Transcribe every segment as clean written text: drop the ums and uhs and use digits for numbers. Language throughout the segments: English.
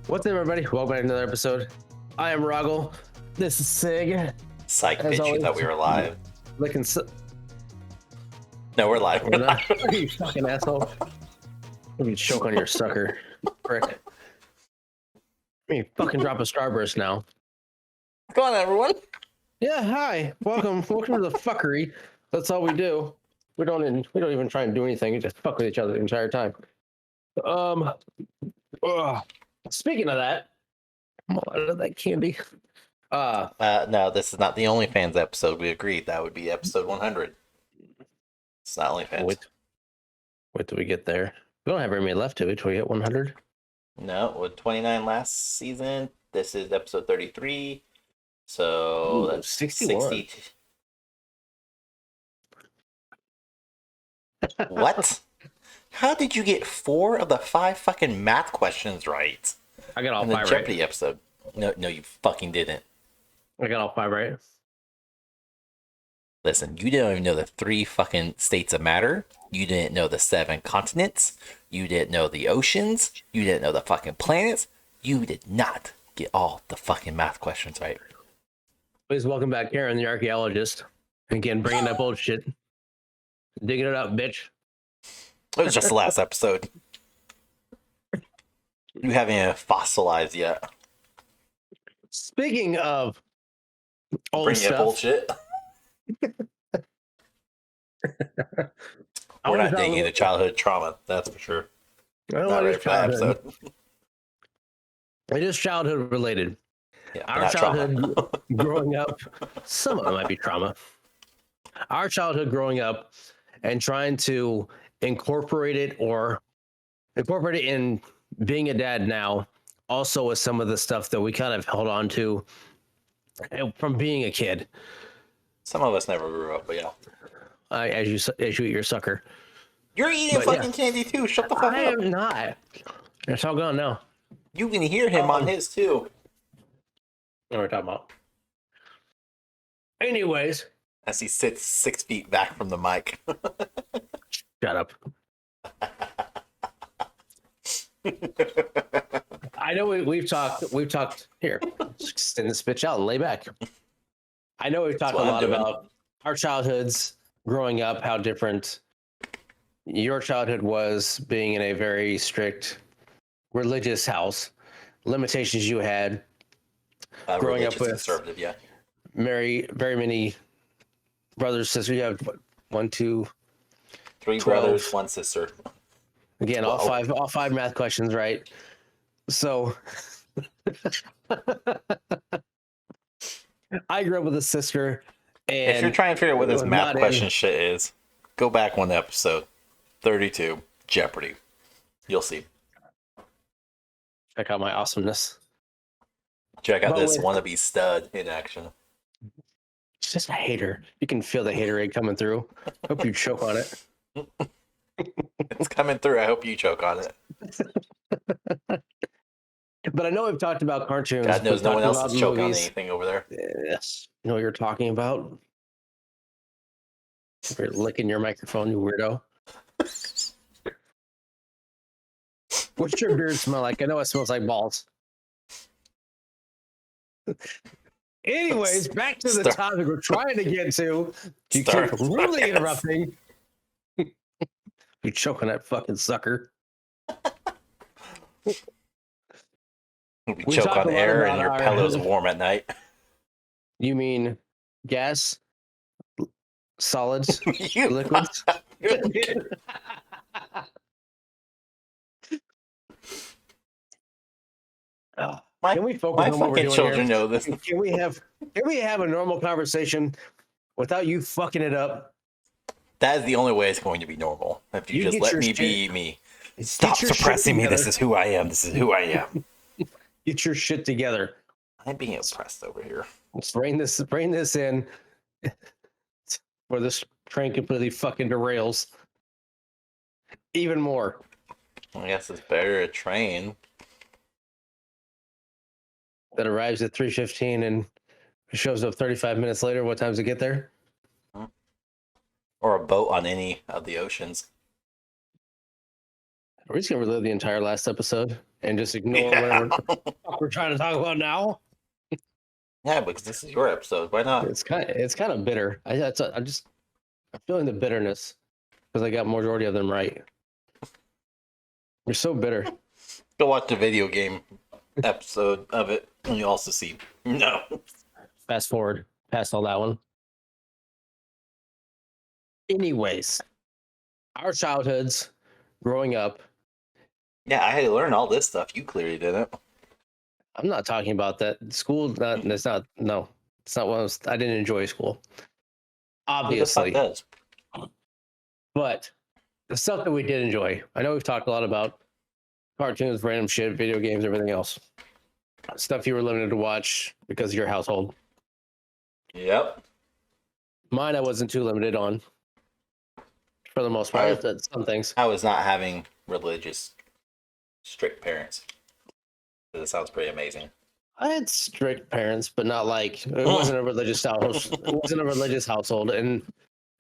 What's up, everybody? Welcome back to another episode. I am Rahgel. This is Sig. Psych, As bitch, always, you thought we were live. No, we're live. We're not. You fucking asshole. Let me choke on your sucker, prick. Let me fucking drop a starburst now. Go on, everyone. Yeah, hi. Welcome to the fuckery. That's all we do. We don't even try and do anything. We just fuck with each other the entire time. Speaking of that, I'm all out of that candy. No, this is not the OnlyFans episode. We agreed that would be episode 100. It's not OnlyFans. Wait till we get there. We don't have very many left, do we? Till we hit 100? No, with 29 last season. This is episode 33. So that's 61. 60. What? How did you get 4 of the 5 fucking math questions right? I got all in the 5 Jeopardy right. episode. No, you fucking didn't. I got all 5 right. Listen, you didn't even know the 3 fucking states of matter. You didn't know the 7 continents. You didn't know the oceans. You didn't know the fucking planets. You did not get all the fucking math questions right. Please welcome back Karen, the archaeologist. Again, bringing up old shit. Digging it up, bitch. It was just the last episode. You haven't even fossilized yet. Speaking of old Bringing stuff. up old shit. We're not digging into childhood trauma, that's for sure. Not ready for that episode. It is childhood related. Yeah, our childhood growing up, some of it might be trauma. Our childhood growing up and trying to incorporate it in being a dad now, also with some of the stuff that we kind of held on to from being a kid. Some of us never grew up, but yeah. As you eat your sucker. You're eating fucking candy too. Shut the fuck up. I am not. It's all gone now. You can hear him on his too. What are we talking about? Anyways. As he sits 6 feet back from the mic. Shut up. I know we've talked here. Extend this bitch out and lay back. I know we've talked a lot about our childhoods growing up, how different your childhood was being in a very strict religious house, limitations you had growing up with conservative, yeah. very many brothers, sisters. You have what, 1, 2, 3 12. brothers, 1 sister. Again, 12. all five math questions, right? So I grew up with a sister. And if you're trying to figure out what this math question shit is, go back 1 episode. 32, Jeopardy. You'll see. Check out my awesomeness. Check out this wannabe stud in action. It's just a hater. You can feel the haterade coming through. Hope you choke on it. It's coming through. I hope you choke on it. But I know we've talked about cartoons. God knows no one else is choking on anything over there. Yes. You know what you're talking about? You're licking your microphone, you weirdo. What's your beard smell like? I know it smells like balls. Anyways, back to the topic we're trying to get to. You keep really interrupting. You choke on that fucking sucker. We choke on air and your pillow's warm at night. You mean gas, solids, liquids? Can we focus on what we're doing children here? Know this. Can we have a normal conversation without you fucking it up? That is the only way it's going to be normal. If you just let me be me. Stop suppressing me. This is who I am. This is who I am. Get your shit together. I'm being oppressed over here. Let's bring this in where this train completely fucking derails. Even more. I guess it's better a train that arrives at 3:15 and shows up 35 minutes later. What time does it get there? Or a boat on any of the oceans. We're just gonna relive the entire last episode and just ignore whatever the fuck we're trying to talk about now. Yeah, because this is your episode. Why not? It's kind of bitter. I'm feeling the bitterness because I got majority of them right. You're so bitter. Go watch the video game episode of it, and you also see no. Fast forward past all that one. Anyways, our childhoods, growing up. Yeah, I had to learn all this stuff. You clearly didn't. I'm not talking about that. School, it's not what I didn't enjoy school. Obviously. Who the fuck does? But the stuff that we did enjoy. I know we've talked a lot about cartoons, random shit, video games, everything else. Stuff you were limited to watch because of your household. Yep. Mine I wasn't too limited on. For the most part, some things. I was not having religious, strict parents. That sounds pretty amazing. I had strict parents, but not like it wasn't a religious house. It wasn't a religious household, and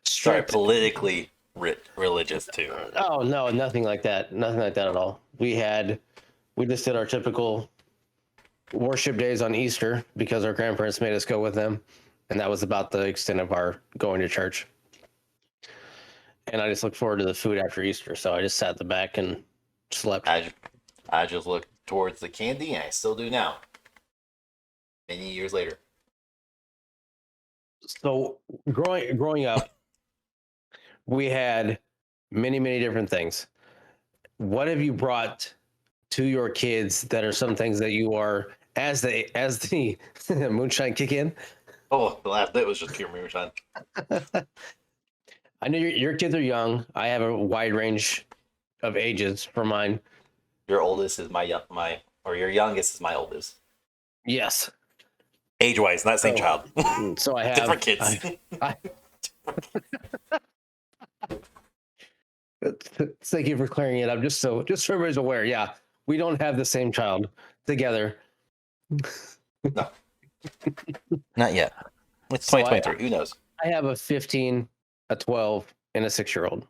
strict. Sorry, politically religious too. Oh no, nothing like that. Nothing like that at all. We just did our typical worship days on Easter because our grandparents made us go with them, and that was about the extent of our going to church. And I just looked forward to the food after Easter, so I just sat at the back and slept. I just looked towards the candy, and I still do now. Many years later. So growing up, we had many, many different things. What have you brought to your kids that are some things that you are as the moonshine kick in? Oh, the last bit was just pure moonshine. I know your kids are young. I have a wide range of ages for mine. Your oldest is your youngest is my oldest. Yes. Age-wise, not same child. So I have different kids. Thank you for clearing it up. Just so everybody's aware. Yeah, we don't have the same child together. No, not yet. It's So 2023. Who knows? I have a 15, a 12, and a 6-year-old.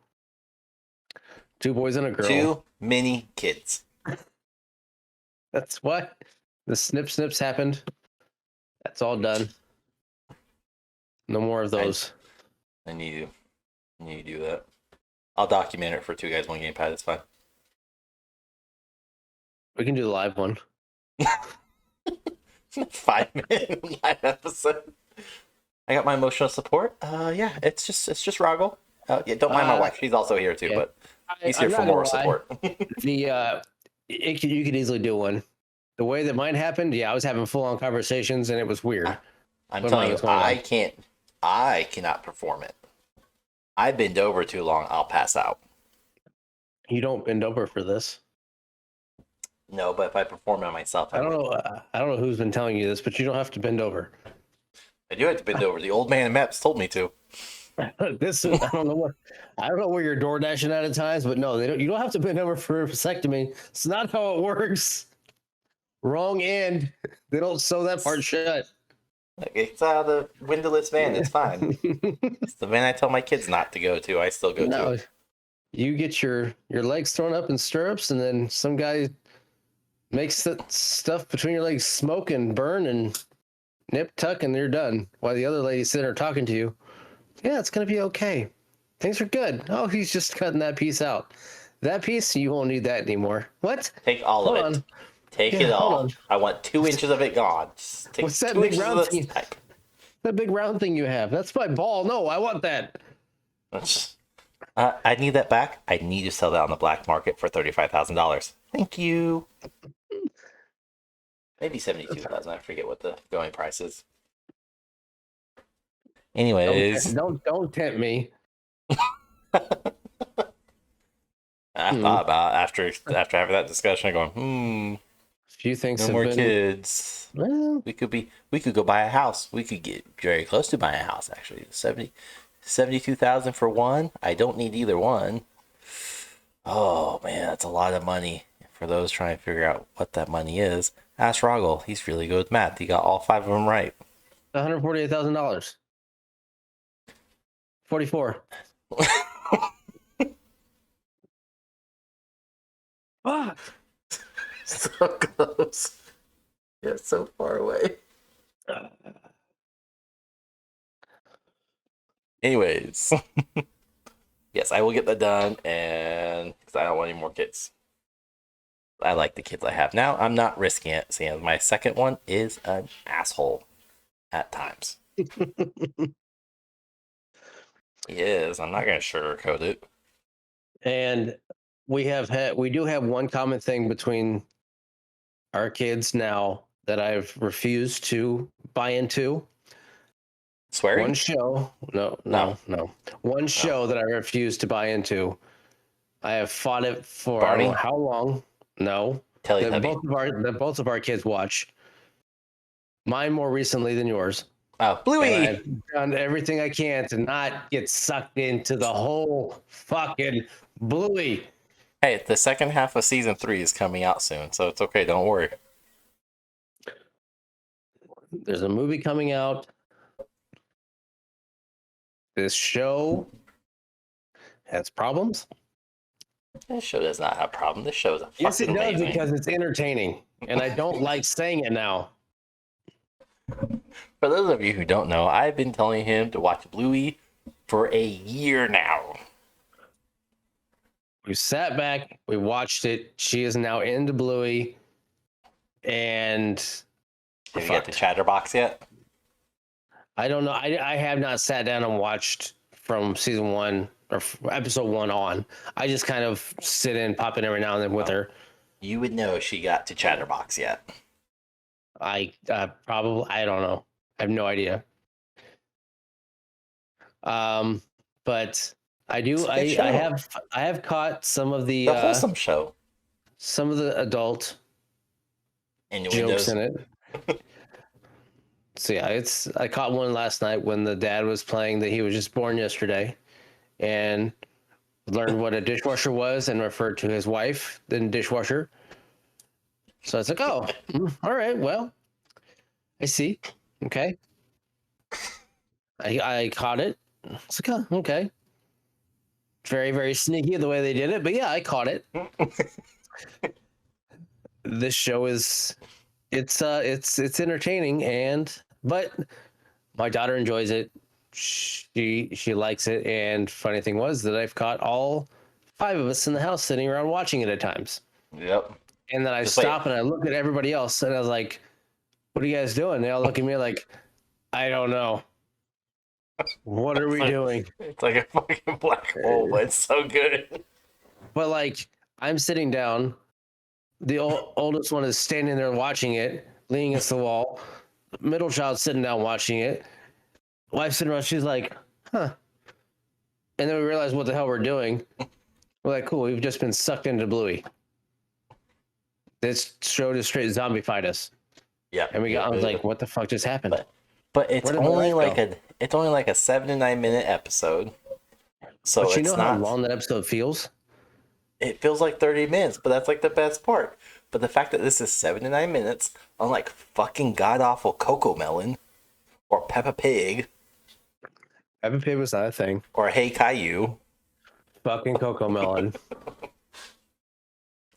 2 boys and a girl. Too many kids. That's what the snips happened. That's all done. No more of those. I need to do that. I'll document it for 2 Guys 1 Gamepad. It's fine. We can do the live one. 5-minute live episode. I got my emotional support. Yeah, it's just Rahgel. Yeah, don't mind my wife. She's also here too, but he's here for more support. You could easily do one. The way that mine happened, yeah, I was having full-on conversations and it was weird. I'm telling you, I cannot perform it. I bend over too long, I'll pass out. You don't bend over for this. No, but if I perform it myself, I don't know who's been telling you this, but you don't have to bend over. I do have to bend over. The old man in Maps told me to. I don't know where you're door dashing at times, but no, you don't have to bend over for a vasectomy. It's not how it works. Wrong end. They don't sew that part shut. It's the windowless van. It's fine. It's the van I tell my kids not to go to. I still go to. You get your legs thrown up in stirrups, and then some guy makes that stuff between your legs smoke and burn and nip tuck, and you're done. While the other lady's sitting there talking to you. Yeah, it's going to be okay. Things are good. Oh, he's just cutting that piece out. That piece, you won't need that anymore. What? Take all of it. Take it all. I want 2 inches of it gone. What's that big round thing? That big round thing you have? That's my ball. No, I want that. I need that back. I need to sell that on the black market for $35,000. Thank you. Maybe $72,000. I forget what the going price is. Anyways, don't tempt me. I thought about after having that discussion, going, few things. No more kids. Well, we could go buy a house. We could get very close to buying a house. Actually, 72,000 for one. I don't need either one. Oh man, that's a lot of money. For those trying to figure out what that money is, ask Rahgel. He's really good with math. He got all 5 of them right. $148,000. 44. Fuck. So close. Yeah, so far away. Anyways, yes, I will get that done, and because I don't want any more kids. I like the kids I have now. I'm not risking it. Seeing my second one is an asshole at times. He is. I'm not gonna sugarcoat it. And we do have one common thing between our kids now that I've refused to buy into. Swearing? One show, no. One show that I refuse to buy into. I have fought it for I don't know Barney? how long. No, that Teletubby. both of our kids watch. Mine more recently than yours. Oh, And Bluey! I've done everything I can to not get sucked into the whole fucking Bluey. Hey, the second half of season 3 is coming out soon, so it's okay. Don't worry. There's a movie coming out. This show has problems. This show does not have a problem. This show is fucking Yes, it does amazing. because it's entertaining, and I don't like saying it now. For those of you who don't know, I've been telling him to watch Bluey for a year now. We sat back, we watched it. She is now into Bluey, and Have you got the Chatterbox yet? I don't know. I have not sat down and watched from season 1 or episode 1 on. I just kind of sit in, pop in every now and then with her. You would know she got to Chatterbox yet. I probably, I don't know. I have no idea. But I do. I have caught some of the wholesome show, some of the adult innuendos jokes in it. So yeah, I caught one last night when the dad was playing that he was just born yesterday, and learned what a dishwasher was and referred to his wife the dishwasher. So it's like, oh, all right, well, I see. Okay. I caught it. It's like, oh, okay. Very, very sneaky the way they did it, but yeah, I caught it. This show is it's entertaining, but my daughter enjoys it. She likes it, and funny thing was that I've caught all 5 of us in the house sitting around watching it at times. Yep. And then I stop and I look at everybody else and I was like, what are you guys doing? They all look at me like, I don't know. What are we doing? It's like a fucking black hole, but it's so good. But like, I'm sitting down. The oldest one is standing there watching it, leaning against the wall. Middle child sitting down watching it. Wife sitting around, she's like, huh. And then we realize what the hell we're doing. We're like, cool, we've just been sucked into Bluey. This show just straight zombified us. Yeah. And I was like, what the fuck just happened? But it's only like a 7 to 9 minute episode. So but you it's know not how long that episode feels? It feels like 30 minutes, but that's like the best part. But the fact that this is 7 to 9 minutes, unlike fucking god awful Coco Melon or Peppa Pig. Peppa Pig was not a thing. Or Hey Caillou. Fucking Coco Melon.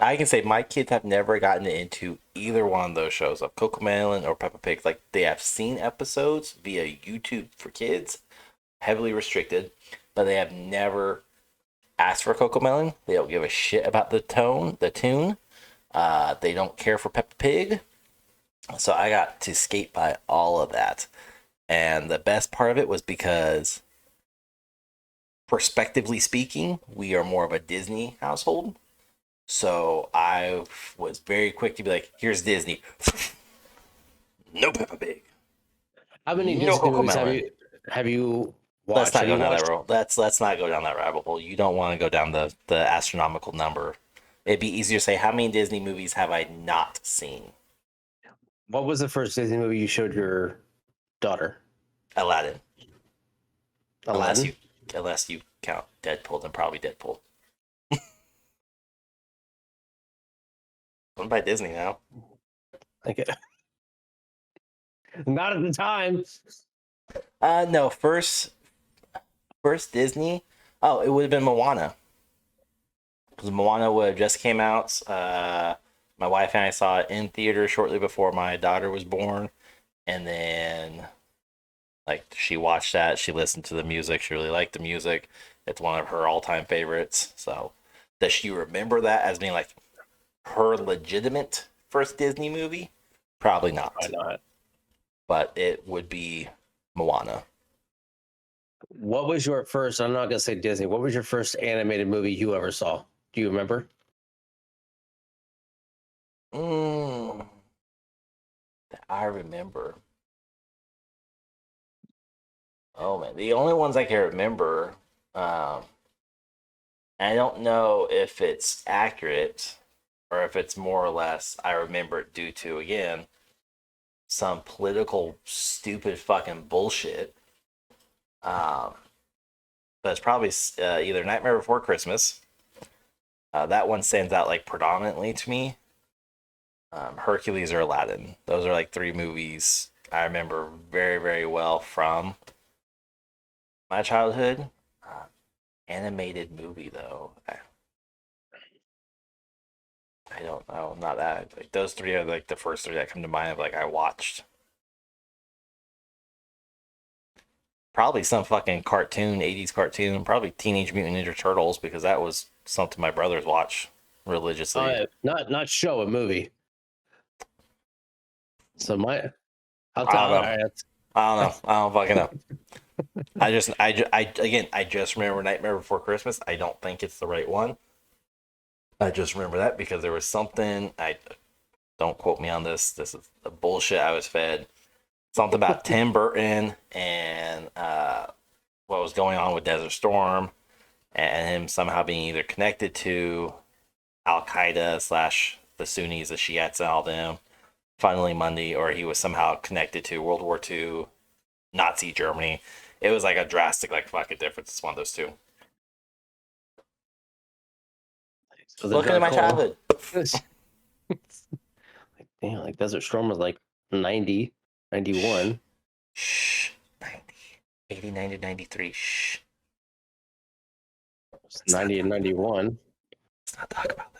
I can say my kids have never gotten into either one of those shows of Coco Melon or Peppa Pig. Like, they have seen episodes via YouTube for kids, heavily restricted, but they have never asked for Coco Melon. They don't give a shit about the tune. They don't care for Peppa Pig. So I got to skate by all of that. And the best part of it was because, prospectively speaking, we are more of a Disney household. So I was very quick to be like, here's Disney. No Peppa Pig. How many Disney movies have you watched? Let's not go down that road. Let's not go down that rabbit hole. You don't want to go down the astronomical number. It'd be easier to say, how many Disney movies have I not seen? What was the first Disney movie you showed your daughter? Aladdin. Aladdin? Unless you count Deadpool, then probably Deadpool. Owned by Disney now. Okay. Not at the time. No, first Disney. Oh, it would have been Moana. Because Moana would have just came out. My wife and I saw it in theater shortly before my daughter was born, and then like she watched that, she listened to the music, she really liked the music. It's one of her all-time favorites. So, does she remember that as being like her legitimate first Disney movie? Probably not. Why not? But it would be Moana. What was your first? I'm not gonna say Disney. What was your first animated movie you ever saw? Do you remember? That I remember. Oh man, the only ones I can remember. I don't know if it's accurate or if it's more or less I remember it due to again some political stupid fucking bullshit. But it's probably either Nightmare Before Christmas. That one stands out like predominantly to me. Hercules or Aladdin. Those are like three movies I remember very, very well from my childhood. Animated movie though. I don't know. Not that. Like those three are like the first three that come to mind of like I watched. Probably some fucking cartoon, 80s cartoon, probably Teenage Mutant Ninja Turtles because that was something my brothers watch religiously. Not show, a movie. So I'll I tell. don't know. I don't know. I don't fucking know. I just remember Nightmare Before Christmas. I don't think it's the right one. I just remember that because there was something. I don't quote me on this. This is the bullshit I was fed. Something about Tim Burton and what was going on with Desert Storm, and him somehow being either connected to Al Qaeda / the Sunnis, the Shiites, and all them. Finally, Monday, or he was somehow connected to World War II, Nazi Germany. It was like a drastic, like fucking difference. It's one of those two. So Looking at my childhood. Damn, like Desert Storm was like 90, 91. Shh. 90. 89 to 93. Shh. 90 and 91. Let's not talk about that.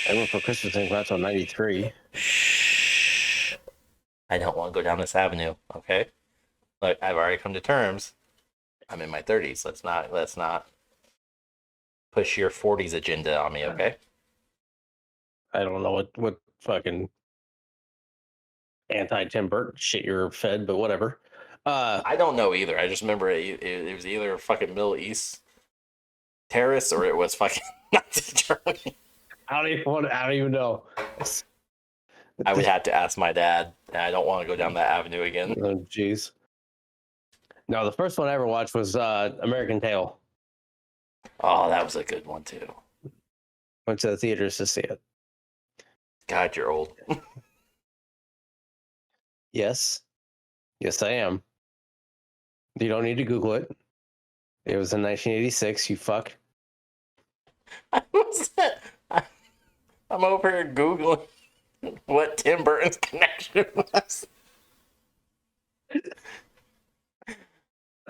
I went for Christmas and that's on 93. Shh. I don't want to go down this avenue, okay? Look, I've already come to terms. I'm in my 30s. Let's not push your 40s agenda on me, okay? I don't know what fucking anti-Tim Burton shit you're fed, but whatever. I don't know either. I just remember it was either fucking Middle East terrorists or it was fucking Nazi Germany. I don't even know. I would have to ask my dad, and I don't want to go down that avenue again. Oh, jeez. No, the first one I ever watched was American Tail. Oh, that was a good one too. Went to the theaters to see it. God, you're old. Yes, I am. You don't need to Google it. It was in 1986. You fuck. I'm over here Googling what Tim Burton's connection was.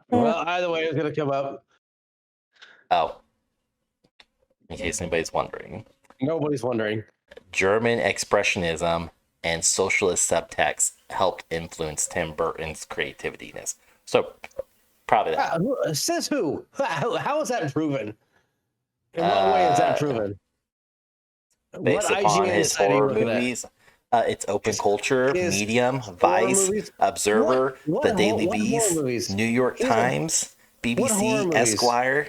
Well, either way, it's gonna come up. Oh, in case anybody's wondering, Nobody's wondering. German expressionism and socialist subtext helped influence Tim Burton's creativeness. So, probably that. Says who? How is that proven? In what way is that proven? Based upon his horror movies, it's Open Culture, Medium, Vice, Observer, The Daily Beast, New York Times, BBC, Esquire.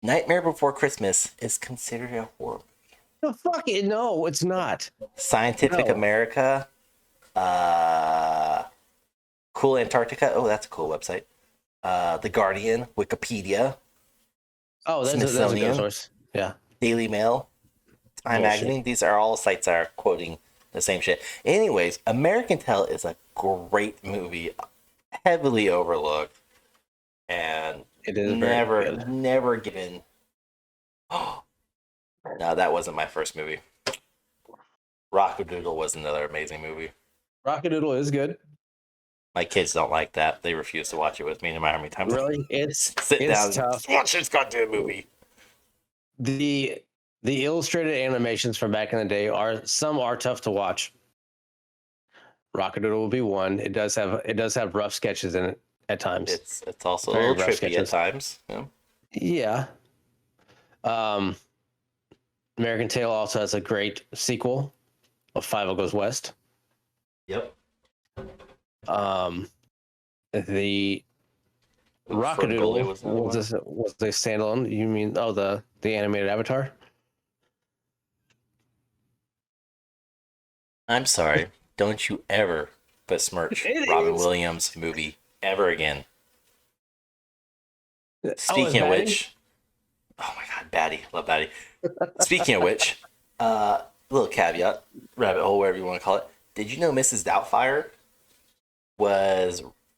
Nightmare Before Christmas is considered a horror movie. No, fuck it. No, it's not. Scientific America, Cool Antarctica. Oh, that's a cool website. The Guardian, Wikipedia. Oh, that's a good source. Yeah. Daily Mail, Time Magazine. These are all sites that are quoting the same shit. Anyways, American Tail is a great movie, heavily overlooked, and it is never given. Oh, no, that wasn't my first movie. Rockadoodle was another amazing movie. Rockadoodle is good. My kids don't like that. They refuse to watch it with me no matter how many times. Really? It's sit down tough. and watch this goddamn movie. The illustrated animations from back in the day are tough to watch. Rockadoodle will be one. It does have rough sketches in it at times. It's also a Very little rough trippy at sketches. times. Yeah. Yeah. American Tail also has a great sequel of Five Goes West. Yep. The Ferngully Rockadoodle was was the standalone. You mean the animated Avatar? I'm sorry. Don't you ever besmirch It Robin is. Williams movie ever again. It's Speaking of Batty? which, oh my god, Batty, love Batty. Speaking of which, little caveat, rabbit hole, whatever you want to call it. Did you know Mrs. Doubtfire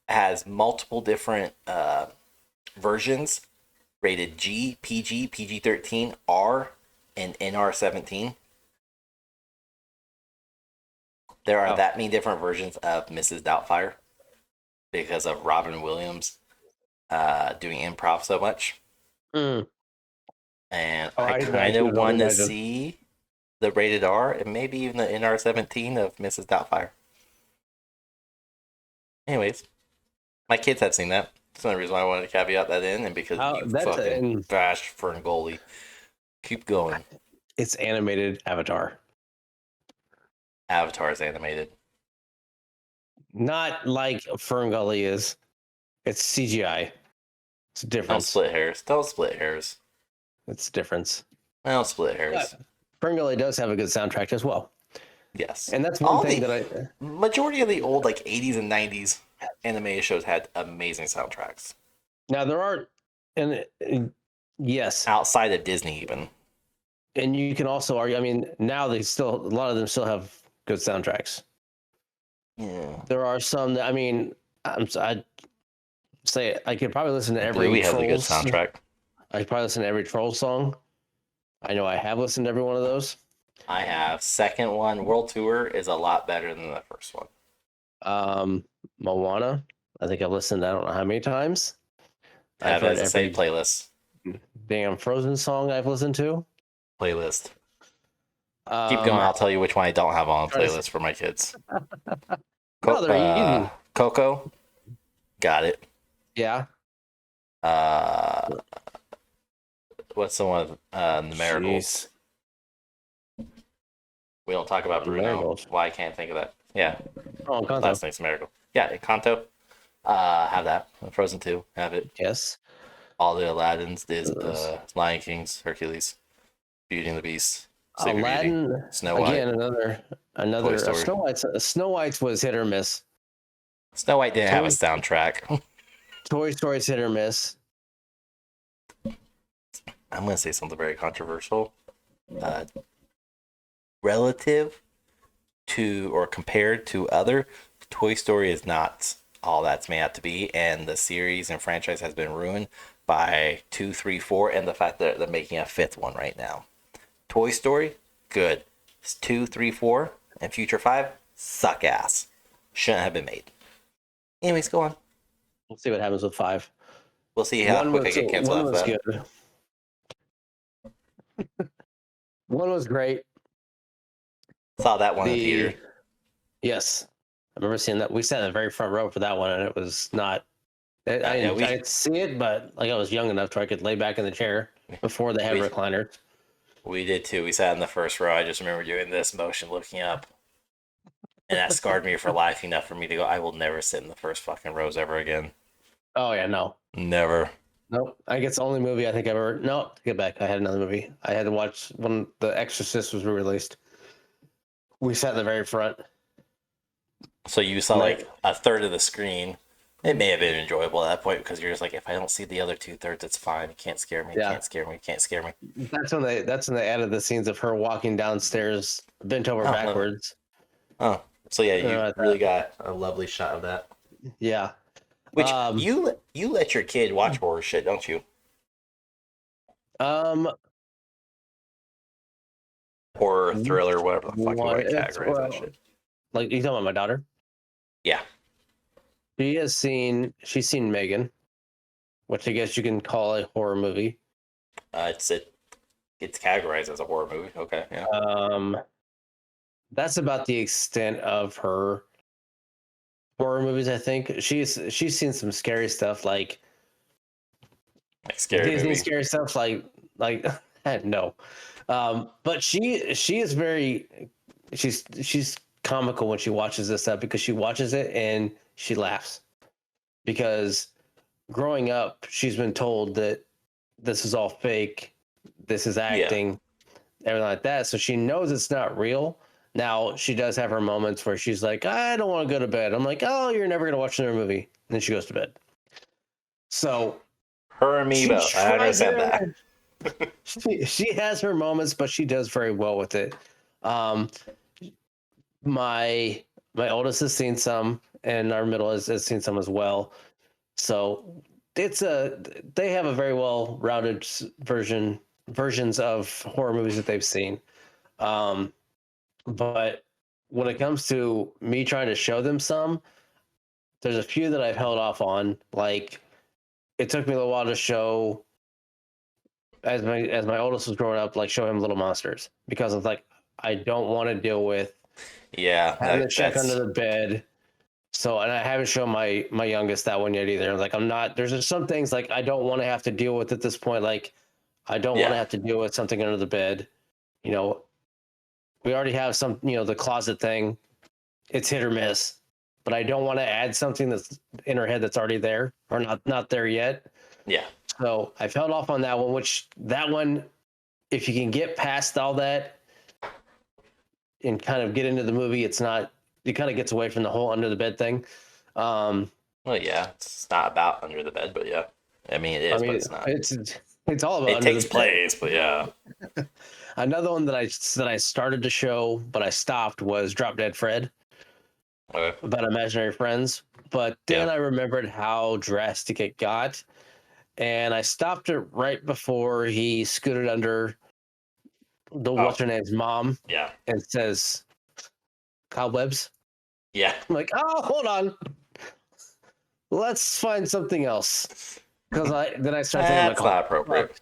has multiple different versions, rated G, PG, PG-13, R, and NR-17? There are that many different versions of Mrs. Doubtfire because of Robin Williams doing improv so much. Mm. And Oh, I I kind could of want to imagine. see the rated R and maybe even the NR-17 of Mrs. Doubtfire. Anyways, my kids have seen that. That's the only reason why I wanted to caveat that in, and because you That's fucking bashed Ferngully. Keep going. it's animated Avatar, Avatar is animated. not like Ferngully is. It's CGI. It's a Don't difference. split hairs. Don't split hairs. It's a difference. Don't split hairs. But Ferngully does have a good soundtrack as well. Yes. And that's one thing that I majority of the old like 80s and 90s anime shows had amazing soundtracks. now there are, and yes, Outside of Disney even. and you can also argue. I mean, now a lot of them still have good soundtracks. Yeah. There are some that I'd say I could probably listen to every. Bluey has a good Trolls. soundtrack. I could probably listen to every Troll song. I know I have listened to every one of those. I have. Second one, World Tour, is a lot better than the first one. Moana. I think I've listened. I don't know how many times. I have it as a saved playlist. Damn Frozen song I've listened to. Playlist. Keep going. I'll tell you which one I don't have on a playlist for my kids. No, they're easy. Coco. Got it. Yeah. What's the one? The Marigolds. We don't talk about Bruno. Marigolds. Why I can't think of that. Yeah. Oh, Encanto. Last name's Marigold. Yeah, Encanto. Have that. Frozen 2. Have it. Yes. All the Aladdins, the Lion Kings, Hercules, Beauty and the Beast, Sleeping Aladdin. Beauty, Snow White. Again, another Snow White's was hit or miss. Snow White didn't have a soundtrack. Toy Story's hit or miss. I'm going to say something very controversial. Relative to or compared to other, Toy Story is not all that's made out to be, and the series and franchise has been ruined by 2, 3, 4, and the fact that they're making a 5th one right now. Toy Story, good. 2, 3, 4, and Future 5, suck ass. Shouldn't have been made. Anyways, go on. We'll see what happens with 5. We'll see how quick I get canceled One after was that. good. One was great. Saw that one in theater. Yes. I remember seeing that. We sat in the very front row for that one, and it was not. I didn't see it, but like I was young enough to where I could lay back in the chair before they had recliner. We did too. We sat in the first row. I just remember doing this motion, looking up, and that scarred me for life enough for me to go, I will never sit in the first fucking rows ever again. Oh yeah, no, never. Nope. I think it's the only movie I think I've ever. No, get back. I had another movie. I had to watch when The Exorcist was re-released. We sat in the very front. So you saw like a third of the screen. It may have been enjoyable at that point because you're just like, if I don't see the other 2/3, it's fine. It can't scare me. It can't scare me. It can't scare me. That's when they added the scenes of her walking downstairs, bent over backwards. Oh, so yeah, you really got a lovely shot of that. Yeah. Which you let your kid watch horror shit, don't you? Horror, thriller, whatever the fuck you want to categorize that shit. Like, you talking about my daughter? Yeah. She's seen Megan, which I guess you can call a horror movie. It's It's categorized as a horror movie. Okay, yeah. That's about the extent of her horror movies. I think she's seen some scary stuff, like Like scary Disney movie. scary stuff, like no. But she is very she's comical when she watches this stuff because she watches it and she laughs because growing up she's been told that this is all fake, this is Yeah. acting, everything like that. So she knows it's not real. Now she does have her moments where she's like, I don't want to go to bed. I'm like, oh, you're never gonna watch another movie. And then she goes to bed. So Her and me she both. I tries understand that. her. She has her moments, but she does very well with it. Um, my oldest has seen some, and our middle has seen some as well. So they have a very well rounded versions of horror movies that they've seen. But when it comes to me trying to show them some, there's a few that I've held off on. Like it took me a little while to show as my oldest was growing up, like show him Little Monsters because I was like, I don't want to deal with Yeah, having to check that's under the bed. So, and I haven't shown my youngest that one yet either. Like, I'm not. There's just some things like I don't want to have to deal with at this point. Like, I don't want to yeah. have to deal with something under the bed. You know, we already have some. You know, the closet thing. It's hit or miss, but I don't want to add something that's in her head that's already there or not there yet. Yeah. So I've held off on that one. Which that one, if you can get past all that and kind of get into the movie, it's not. It kind of gets away from the whole under the bed thing. Um, Well, yeah, it's not about under the bed, but yeah. I mean, it is, but it's not. it's all about It under takes the bed. place, but yeah. Another one that I started to show, but I stopped was Drop Dead Fred Okay. about imaginary friends. But then Yeah. I remembered how drastic it got, and I stopped it right before he scooted under the Oh, what's her name's mom yeah. and says cobwebs. Yeah. I'm like, oh, hold on, let's find something else. Because then I start thinking, I'm like, That's oh, not appropriate.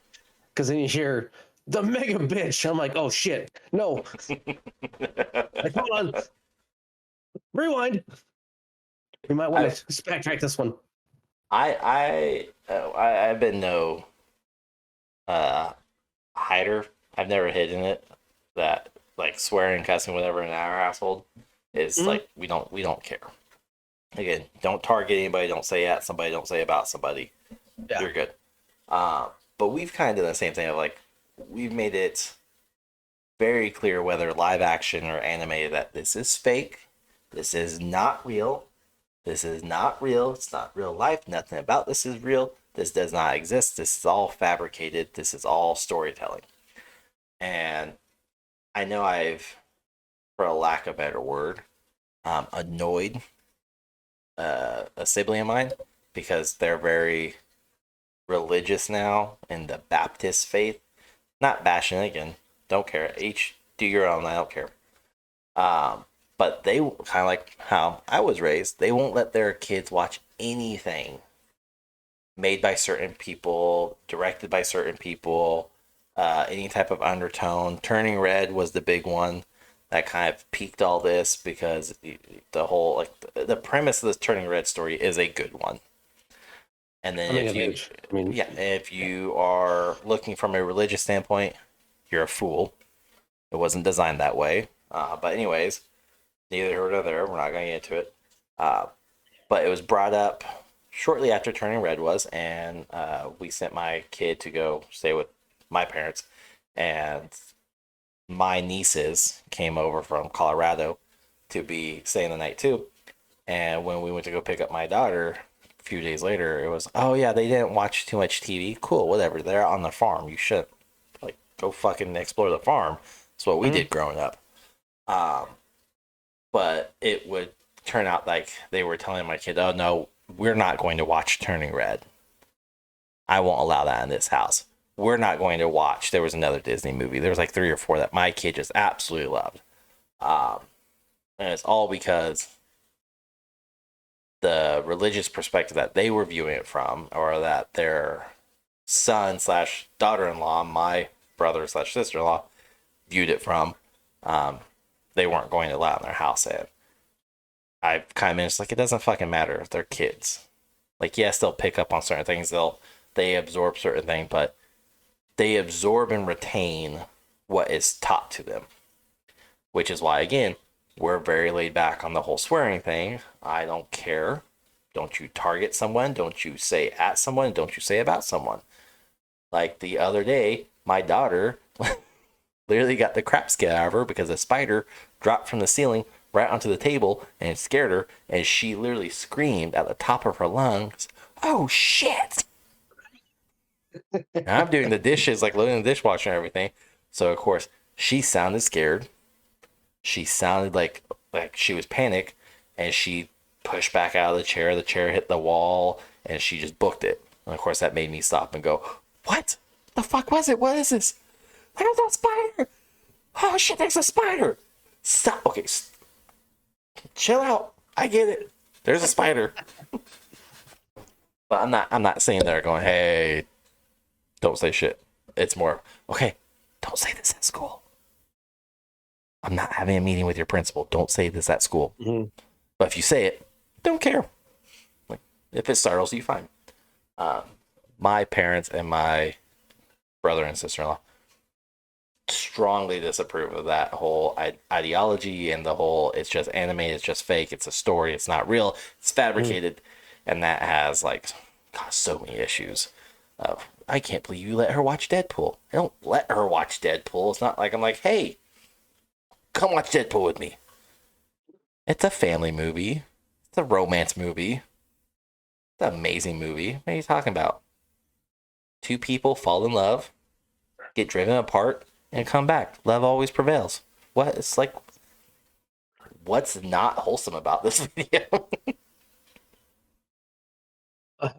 because then you hear the mega bitch. I'm like, oh shit, no, like hold on, rewind. We might want to backtrack this one. I've been no hider. I've never hidden it. That like swearing, cussing, whatever in our household is like we don't care. Again, don't target anybody. Don't say at somebody. Don't say about somebody. Yeah. You're good. But we've kind of done the same thing of like we've made it very clear whether live action or animated that this is fake. This is not real. This is not real. It's not real life. Nothing about this is real. This does not exist. This is all fabricated. This is all storytelling. And I know I've, for a lack of a better word, annoyed a sibling of mine because they're very religious now in the Baptist faith. Not bashing it again. Don't care. Each do your own. I don't care. But they kind of like how I was raised. They won't let their kids watch anything made by certain people, directed by certain people, any type of undertone. Turning Red was the big one that kind of piqued all this because the whole like the premise of this Turning Red story is a good one. And then if you are looking from a religious standpoint, you're a fool. It wasn't designed that way. But anyways, neither here nor there. We're not going to get into it. But it was brought up shortly after Turning Red was, and we sent my kid to go stay with my parents, and my nieces came over from Colorado to be staying the night too. And when we went to go pick up my daughter a few days later, it was, oh yeah, they didn't watch too much TV. Cool, whatever. They're on the farm. You shouldn't like go fucking explore the farm. That's what we did growing up. But it would turn out like they were telling my kid, oh no, we're not going to watch Turning Red. I won't allow that in this house. We're not going to watch. There was another Disney movie. There was like 3 or 4 that my kid just absolutely loved. And it's all because the religious perspective that they were viewing it from, or that their son slash daughter-in-law, my brother / sister-in-law viewed it from, they weren't going to allow in their house. And I've kind of been just like, it doesn't fucking matter if they're kids. Like, yes, they'll pick up on certain things. They absorb certain things, but they absorb and retain what is taught to them. Which is why, again, we're very laid back on the whole swearing thing. I don't care. Don't you target someone. Don't you say at someone. Don't you say about someone. Like the other day, my daughter literally got the crap scared out of her because a spider dropped from the ceiling right onto the table and it scared her. And she literally screamed at the top of her lungs, "Oh, shit!" And I'm doing the dishes, like loading the dishwasher and everything. So, of course, she sounded scared. She sounded like she was panicked, and she pushed back out of the chair. The chair hit the wall, and she just booked it. And of course, that made me stop and go, "What the fuck was it? What is this? There's a spider! Oh shit, there's a spider! Stop! Okay, chill out. I get it. There's a spider." But I'm not saying there going, "Hey, don't say shit." It's more, okay, don't say this at school. I'm not having a meeting with your principal. Don't say this at school. Mm-hmm. But if you say it, don't care. Like, if it startles you, fine. My parents and my brother and sister-in-law strongly disapprove of that whole ideology and the whole, it's just animated, it's just fake, it's a story, it's not real, it's fabricated. And that has, like, God, so many issues. I can't believe you let her watch Deadpool. I don't let her watch Deadpool. It's not like I'm like, "Hey, come watch Deadpool with me." It's a family movie. It's a romance movie. It's an amazing movie. What are you talking about? Two people fall in love, get driven apart, and come back. Love always prevails. What? It's like, what's not wholesome about this video?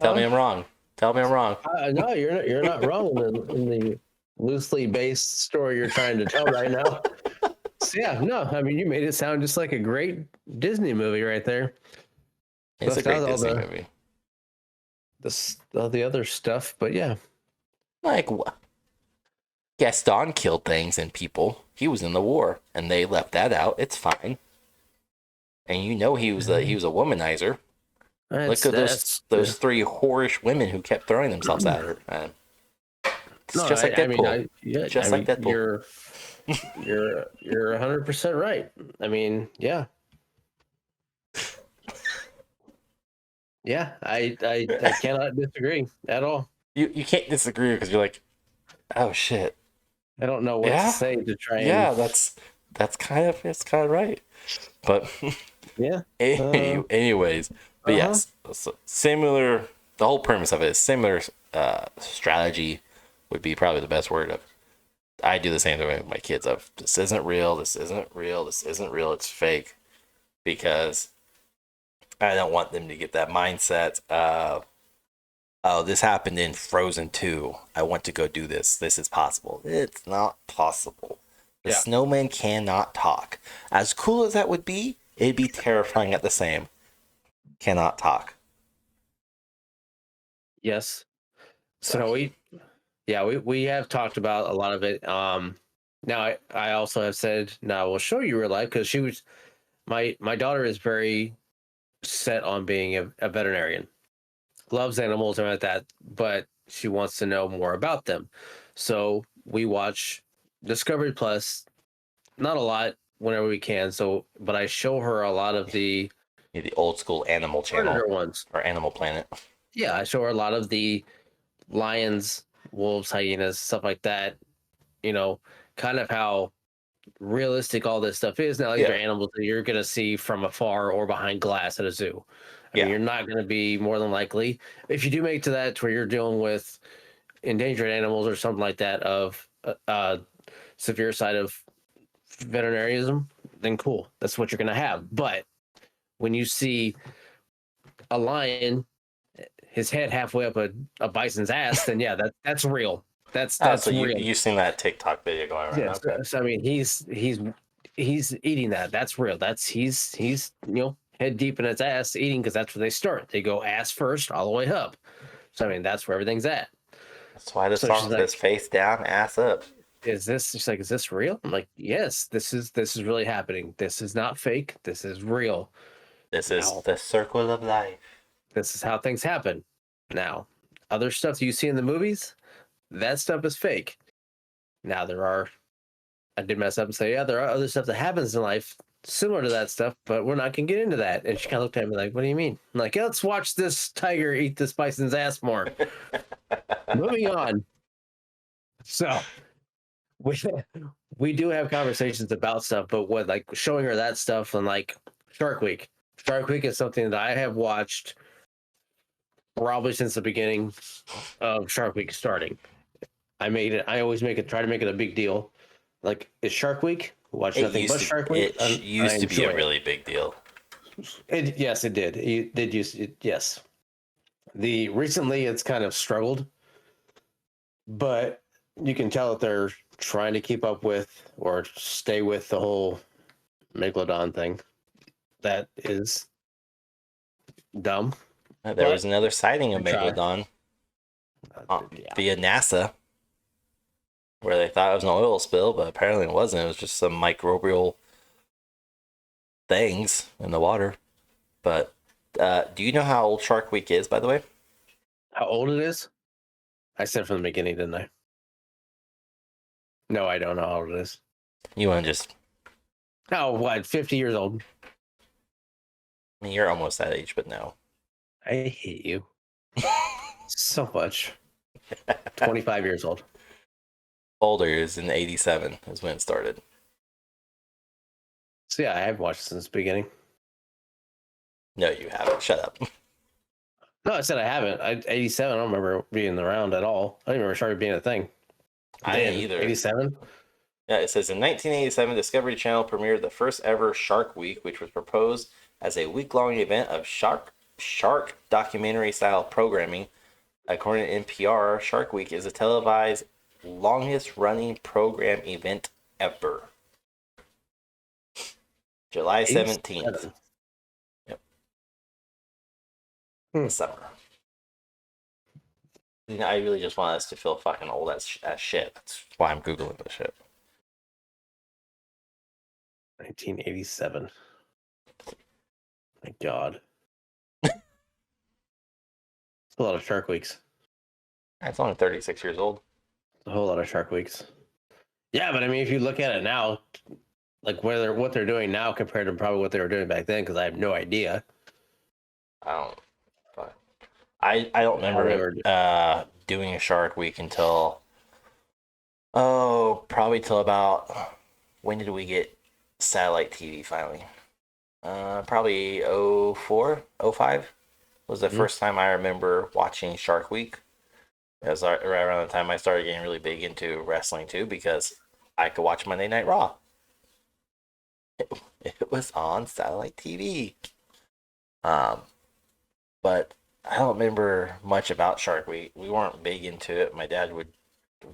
Tell me I'm wrong. Tell me I'm wrong. No, you're not wrong in the loosely based story you're trying to tell right now. So yeah, no, I mean, you made it sound just like a great Disney movie right there. It's a great Disney movie. All the other stuff, but yeah. Like, Gaston killed things and people. He was in the war, and they left that out. It's fine. And you know he was a womanizer. Look at those three whorish women who kept throwing themselves at her. It's just like Deadpool. Like Deadpool. You're 100% right. I mean, yeah. Yeah, I cannot disagree at all. You can't disagree because you're like, "Oh shit." I don't know what to say to try and... Yeah, that's kind of right. But yeah. Anyways, but yes, so similar. The whole premise of it is similar. Strategy would be probably the best word. I do the same thing with my kids. Of this isn't real. This isn't real. This isn't real. It's fake, because I don't want them to get that mindset of, "Oh, this happened in Frozen 2. I want to go do this. This is possible." It's not possible. The snowman cannot talk. As cool as that would be, it'd be terrifying at the same. Cannot talk. Yes. So we have talked about a lot of it. Now I also have said, "Now I will show you real life," because my daughter is very set on being a veterinarian, loves animals and like that, but she wants to know more about them. So we watch Discovery Plus, not a lot, whenever we can. So, but I show her a lot of the old school Animal Channel ones, or Animal Planet. Yeah, I show her a lot of the lions, wolves, hyenas, stuff like that. You know, kind of how realistic all this stuff is. Now, these are animals that you're going to see from afar or behind glass at a zoo. I mean, you're not going to be, more than likely, if you do make it to that to where you're dealing with endangered animals or something like that of severe side of veterinarianism, then cool. That's what you're going to have. But when you see a lion, his head halfway up a bison's ass, then that's real. That's so real. You've seen that TikTok video going around. Yes. Okay. So I mean, he's eating that. That's real. He's head deep in its ass eating, because that's where they start. They go ass first all the way up. So I mean, that's where everything's at. That's why the song says face down, ass up. is this? She's like, is this real? I'm like, yes, this is really happening. This is not fake. This is real. This is Now, the circle of life. this is how things happen. Now, other stuff you see in the movies, that stuff is fake. Now I did mess up and say, yeah, there are other stuff that happens in life similar to that stuff, but we're not gonna get into that. And she kind of looked at me like, what do you mean? I'm like, yeah, let's watch this tiger eat this bison's ass more. Moving on. So we we do have conversations about stuff, but what, like showing her that stuff and like Shark Week. Shark Week is something that I have watched probably since the beginning of Shark Week starting. I always try to make it a big deal. Like, it's Shark Week. Watch nothing but Shark Week. It used to be a really big deal. Yes, it did. It did use it. Yes. Recently it's kind of struggled, but you can tell that they're trying to keep up with or stay with the whole Megalodon thing. That is dumb. There was another sighting of Megalodon Yeah. via NASA, where they thought it was an oil spill, but apparently it wasn't. It was just some microbial things in the water. But do you know how old Shark Week is, by the way? How old it is? I said from the beginning, didn't I? No, I don't know how old it is. You want to just... Oh, what? 50 years old. I mean, you're almost that age, but no. I hate you so much. 25 years old. Older is in 87 is when it started. So yeah, I have watched it since the beginning. No, you haven't. Shut up. No, I said I haven't. 87, I don't remember being around at all. I don't remember Shark being a thing. I didn't either. 87? Yeah, it says in 1987, Discovery Channel premiered the first ever Shark Week, which was proposed as a week-long event of shark documentary-style programming. According to NPR, Shark Week is a televised longest-running program event ever. July 17th. Yep. Summer. You know, I really just want us to feel fucking old as shit. That's why I'm Googling this shit. 1987. My God. It's a lot of Shark Weeks. It's only 36 years old. A whole lot of Shark Weeks. Yeah, but I mean, if you look at it now, like what they're doing now compared to probably what they were doing back then, because I have no idea. I don't remember doing a Shark Week until probably till about, when did we get satellite TV finally? Probably 04, 05 was the first time I remember watching Shark Week. It was right around the time I started getting really big into wrestling too, because I could watch Monday Night Raw. It was on satellite TV. But I don't remember much about Shark Week. We weren't big into it. My dad would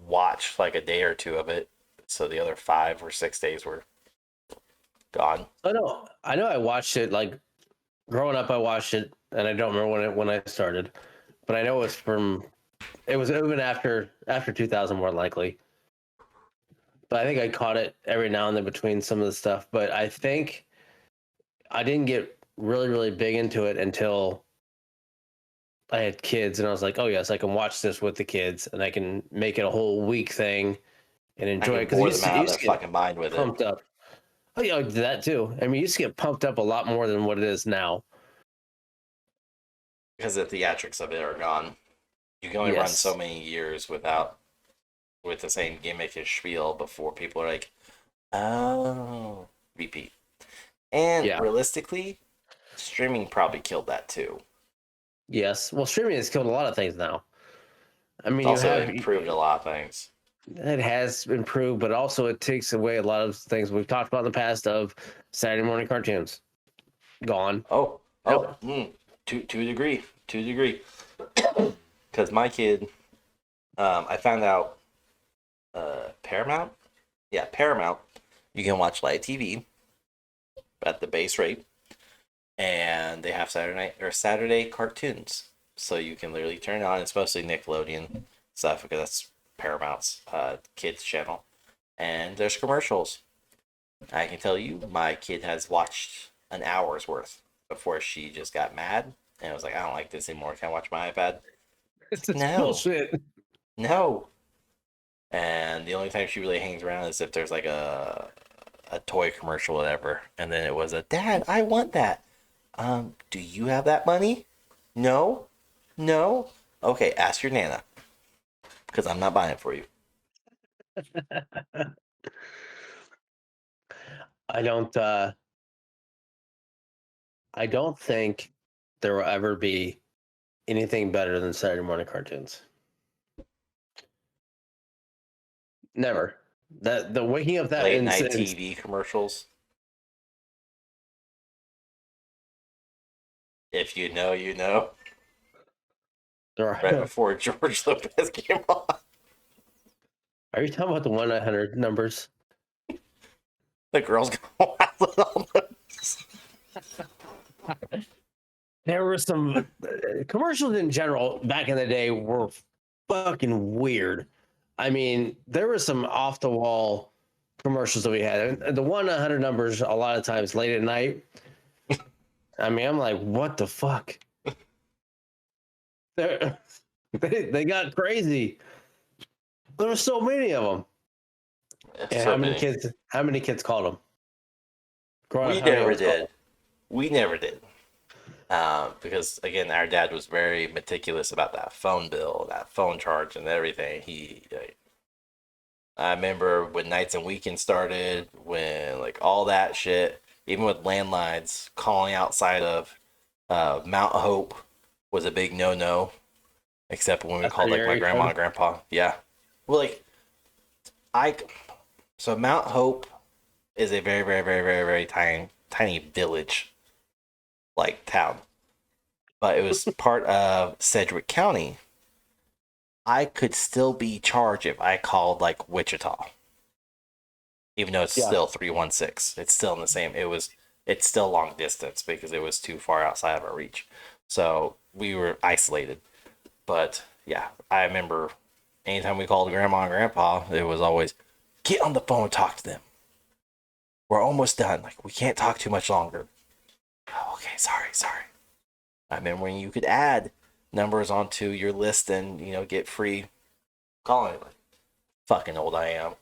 watch like a day or two of it, so the other 5 or 6 days were gone. I know I watched it, like growing up I watched it, and I don't remember when I started. But I know it was even after 2000 more likely. But I think I caught it every now and then between some of the stuff. But I think I didn't get really, really big into it until I had kids, and I was like, oh yes, I can watch this with the kids, and I can make it a whole week thing and enjoy it. Because you used to get fucking mind with pumped up. Oh yeah, I did that too. I mean, you used to get pumped up a lot more than what it is now. Because the theatrics of it are gone. You can only run so many years with the same gimmick and spiel before people are like, oh, repeat. And realistically, streaming probably killed that too. Yes. Well, streaming has killed a lot of things now. I mean, it's also improved a lot of things. It has improved, but also it takes away a lot of things we've talked about in the past of Saturday morning cartoons. Gone. To a degree. Because my kid, I found out Paramount, you can watch live TV at the base rate, and they have Saturday cartoons, so you can literally turn it on. It's mostly Nickelodeon stuff because that's Paramount's kids channel. and there's commercials. I can tell you, my kid has watched an hour's worth before she just got mad and was like, I don't like this anymore. Can I watch my iPad? It's No. bullshit. No. And the only time she really hangs around is if there's like a toy commercial, or whatever. And then it was a, Dad, I want that. Do you have that money? No? No? Okay, ask your Nana. Because I'm not buying it for you. I don't think there will ever be anything better than Saturday morning cartoons. Never. That the waking up that Late night TV commercials. If you know, you know. Right before George Lopez came on. Are you talking about the 1-900 numbers? The girls go wild on those. There were some commercials in general back in the day were fucking weird. I mean, there were some off the wall commercials that we had. And the 1-900 numbers a lot of times late at night. I mean, I'm like, what the fuck? They got crazy. There were so many of them. And So how many kids called them? We never did. We never did. Because again, our dad was very meticulous about that phone bill, that phone charge, and everything. I remember when nights and weekends started, when like all that shit, even with landlines, calling outside of Mount Hope was a big no-no. Except when we called like my grandma and grandpa. Yeah. Well, like so Mount Hope is a very, very, very, very, very tiny village like town. But it was part of Sedgwick County. I could still be charged if I called like Wichita. Even though it's still 316. It's still in the same it's still long distance because it was too far outside of our reach. So we were isolated. But yeah, I remember anytime we called grandma and grandpa, it was always, get on the phone and talk to them. We're almost done. Like, we can't talk too much longer. Oh, okay, sorry. I remember when you could add numbers onto your list and, get free calling. Like, fucking old I am.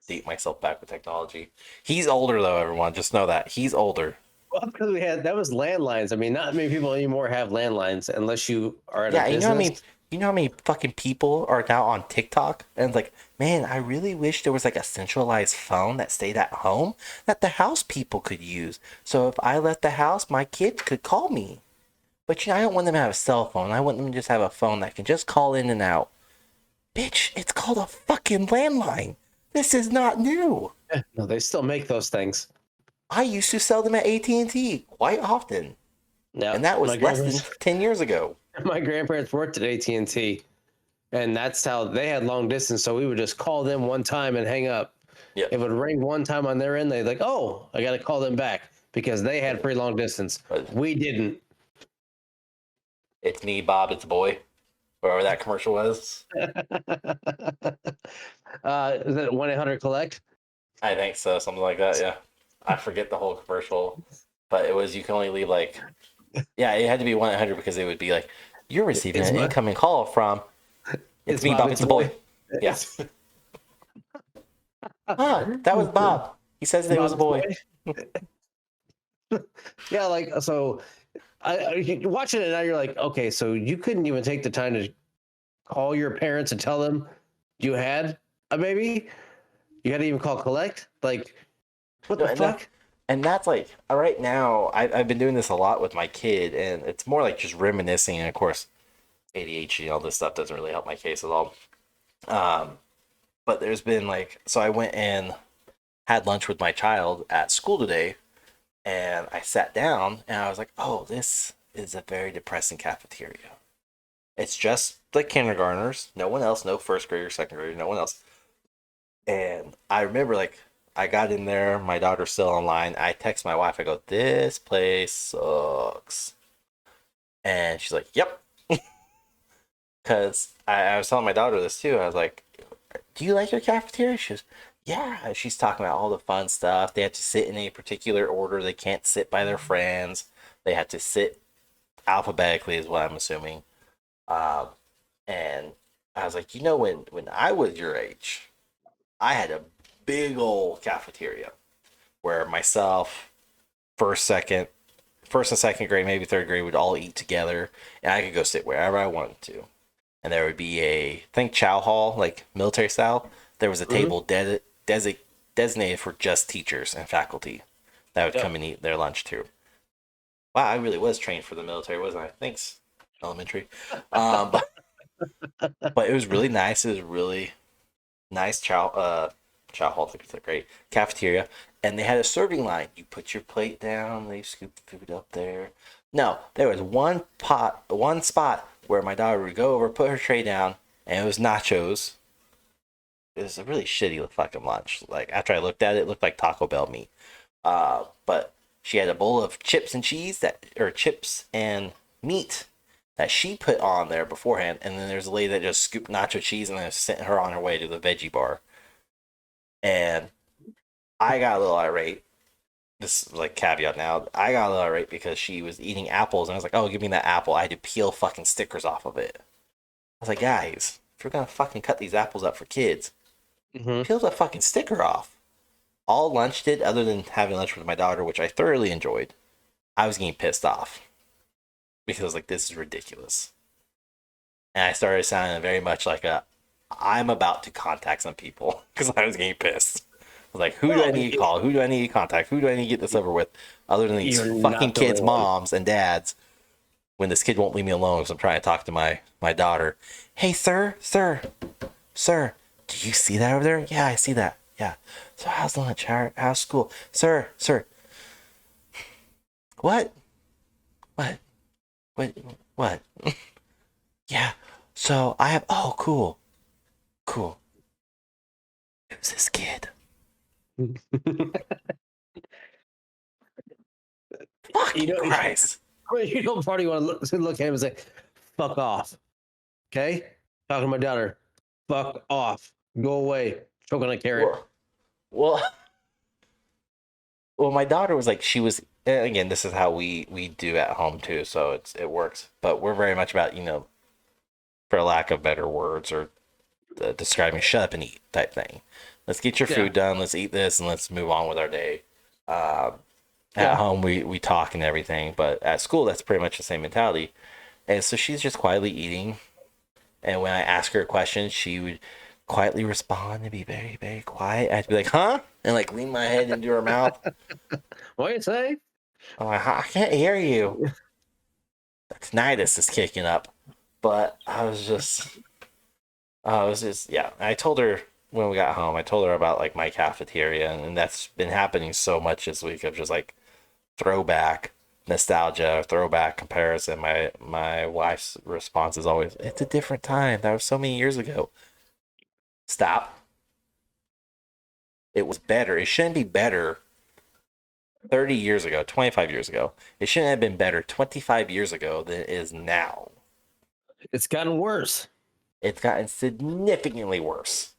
Date myself back with technology. He's older, though, everyone. Just know that. He's older. Well, because that was landlines. I mean, not many people anymore have landlines unless you are at a business. You know how many fucking people are now on TikTok and it's like, man, I really wish there was like a centralized phone that stayed at home that the house people could use. So if I left the house, my kids could call me. But I don't want them to have a cell phone. I want them to just have a phone that can just call in and out. Bitch, it's called a fucking landline. This is not new. No, they still make those things. I used to sell them at AT&T quite often. Yeah, and that was less than 10 years ago. My grandparents worked at AT&T, and that's how they had long distance. So we would just call them one time and hang up. Yep. It would ring one time on their end. They'd like, oh, I got to call them back because they had pretty long distance. We didn't. It's me, Bob. It's a boy. Wherever that commercial was. Is it 1-800-COLLECT? I think so. Something like that, yeah. I forget the whole commercial, but it was you can only leave like, yeah, it had to be 1-800 because it would be like, you're receiving an incoming call from, it's me, Bob, it's a boy. Yeah. That was Bob. He says that it was a boy. Yeah, like, so you're watching it now, you're like, okay, so you couldn't even take the time to call your parents and tell them you had a baby? You had to even call collect? Like, what the fuck? And that's like, right now, I've been doing this a lot with my kid, and it's more like just reminiscing. And of course, ADHD and all this stuff doesn't really help my case at all. But there's been like, so I went and had lunch with my child at school today, and I sat down, and I was like, oh, this is a very depressing cafeteria. It's just the kindergartners, no one else, no first grader, second grader, no one else. And I remember like, I got in there, my daughter's still online. I text my wife, I go, this place sucks. And she's like, yep. Because I was telling my daughter this too. I was like, do you like your cafeteria? She goes, Yeah, she's talking about all the fun stuff. They have to sit in a particular order. They can't sit by their friends. They have to sit alphabetically, is what I'm assuming. Um, and I was like, when I was your age, I had a big old cafeteria where myself, first, second, first and second grade, maybe third grade, would all eat together, and I could go sit wherever I wanted to. And there would be think chow hall, like military style. There was a Mm-hmm. table designated for just teachers and faculty that would come Yep. and eat their lunch too. Wow, I really was trained for the military, wasn't I? Thanks, elementary. But it was really nice. It was really nice chow hall. It's a great cafeteria, and they had a serving line. You put your plate down, they scoop the food up there. No, there was one spot where my daughter would go over, put her tray down, and it was nachos. It was a really shitty fucking lunch. Like after I looked at it, it looked like Taco Bell meat. But she had a bowl of chips and chips and meat that she put on there beforehand, and then there's a lady that just scooped nacho cheese and then sent her on her way to the veggie bar. And I got a little irate. This is like caveat now. I got a little irate because she was eating apples, and I was like, "Oh, give me that apple." I had to peel fucking stickers off of it. I was like, "Guys, if we're gonna fucking cut these apples up for kids, Mm-hmm. peel the fucking sticker off." All lunch did, other than having lunch with my daughter, which I thoroughly enjoyed, I was getting pissed off because I was like, "This is ridiculous." And I started sounding very much like I'm about to contact some people because I was getting pissed. I was like, who do I Well, need to call? Who do I need to contact? Who do I need to get this over with? Other than these you're fucking not the only kids' one. moms and dads, when this kid won't leave me alone because I'm trying to talk to my daughter. Hey, sir, do you see that over there? Yeah, I see that. Yeah. So how's lunch? How's school? Sir. What? What? What? What? Yeah. So I have. Oh, cool. Who's this kid? you Fucking know, Christ. you don't probably want to look at him and say, "Fuck off." Okay, talking to my daughter. Fuck off. Go away. Choke on a carrot. Well, well, well, my daughter was like, she was, again, this is how we do at home too, so it works. But we're very much about, for lack of better words or describing, shut up and eat type thing. Let's get your Yeah. food done. Let's eat this and let's move on with our day. Um, at Yeah. home, we talk and everything, but at school, that's pretty much the same mentality. And so she's just quietly eating. And when I ask her a question, she would quietly respond and be very, very quiet. I had to be like, huh? And like lean my head into her mouth. What you say? I'm like, I can't hear you. The tinnitus is kicking up. But yeah. I told her when we got home, I told her about like my cafeteria, and that's been happening so much this week of just like throwback nostalgia, throwback comparison. My wife's response is always, "It's a different time. That was so many years ago." Stop. It was better. It shouldn't be better 30 years ago, 25 years ago. It shouldn't have been better 25 years ago than it is now. It's gotten worse. It's gotten significantly worse.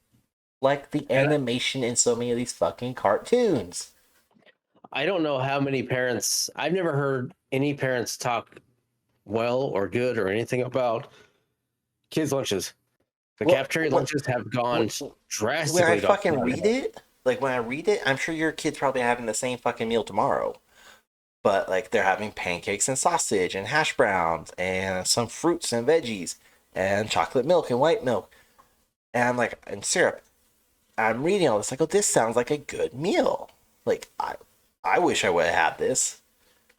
Like the And animation in so many of these fucking cartoons. I don't know how many parents, I've never heard any parents talk well or good or anything about kids' lunches. The Well, cafeteria lunches have gone when I drastically fucking read downhill. it, like when I read it, I'm sure your kid's probably having the same fucking meal tomorrow. But like they're having pancakes and sausage and hash browns and some fruits and veggies and chocolate milk and white milk. And I'm like, and syrup. I'm reading all this. I go, this sounds like a good meal. Like I wish I would have had this.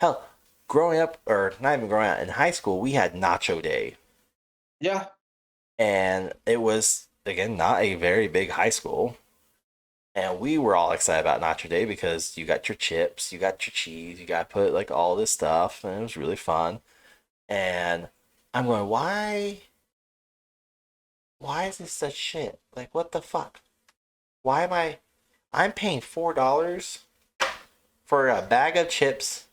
Hell, growing up, or not even growing up, in high school, we had Nacho Day. Yeah. And it was, again, not a very big high school. And we were all excited about Nacho Day because you got your chips, you got your cheese, you got to put like all this stuff, and it was really fun. And I'm going, why is this such shit? Like, what the fuck? Why am I'm paying $4 for a bag of chips,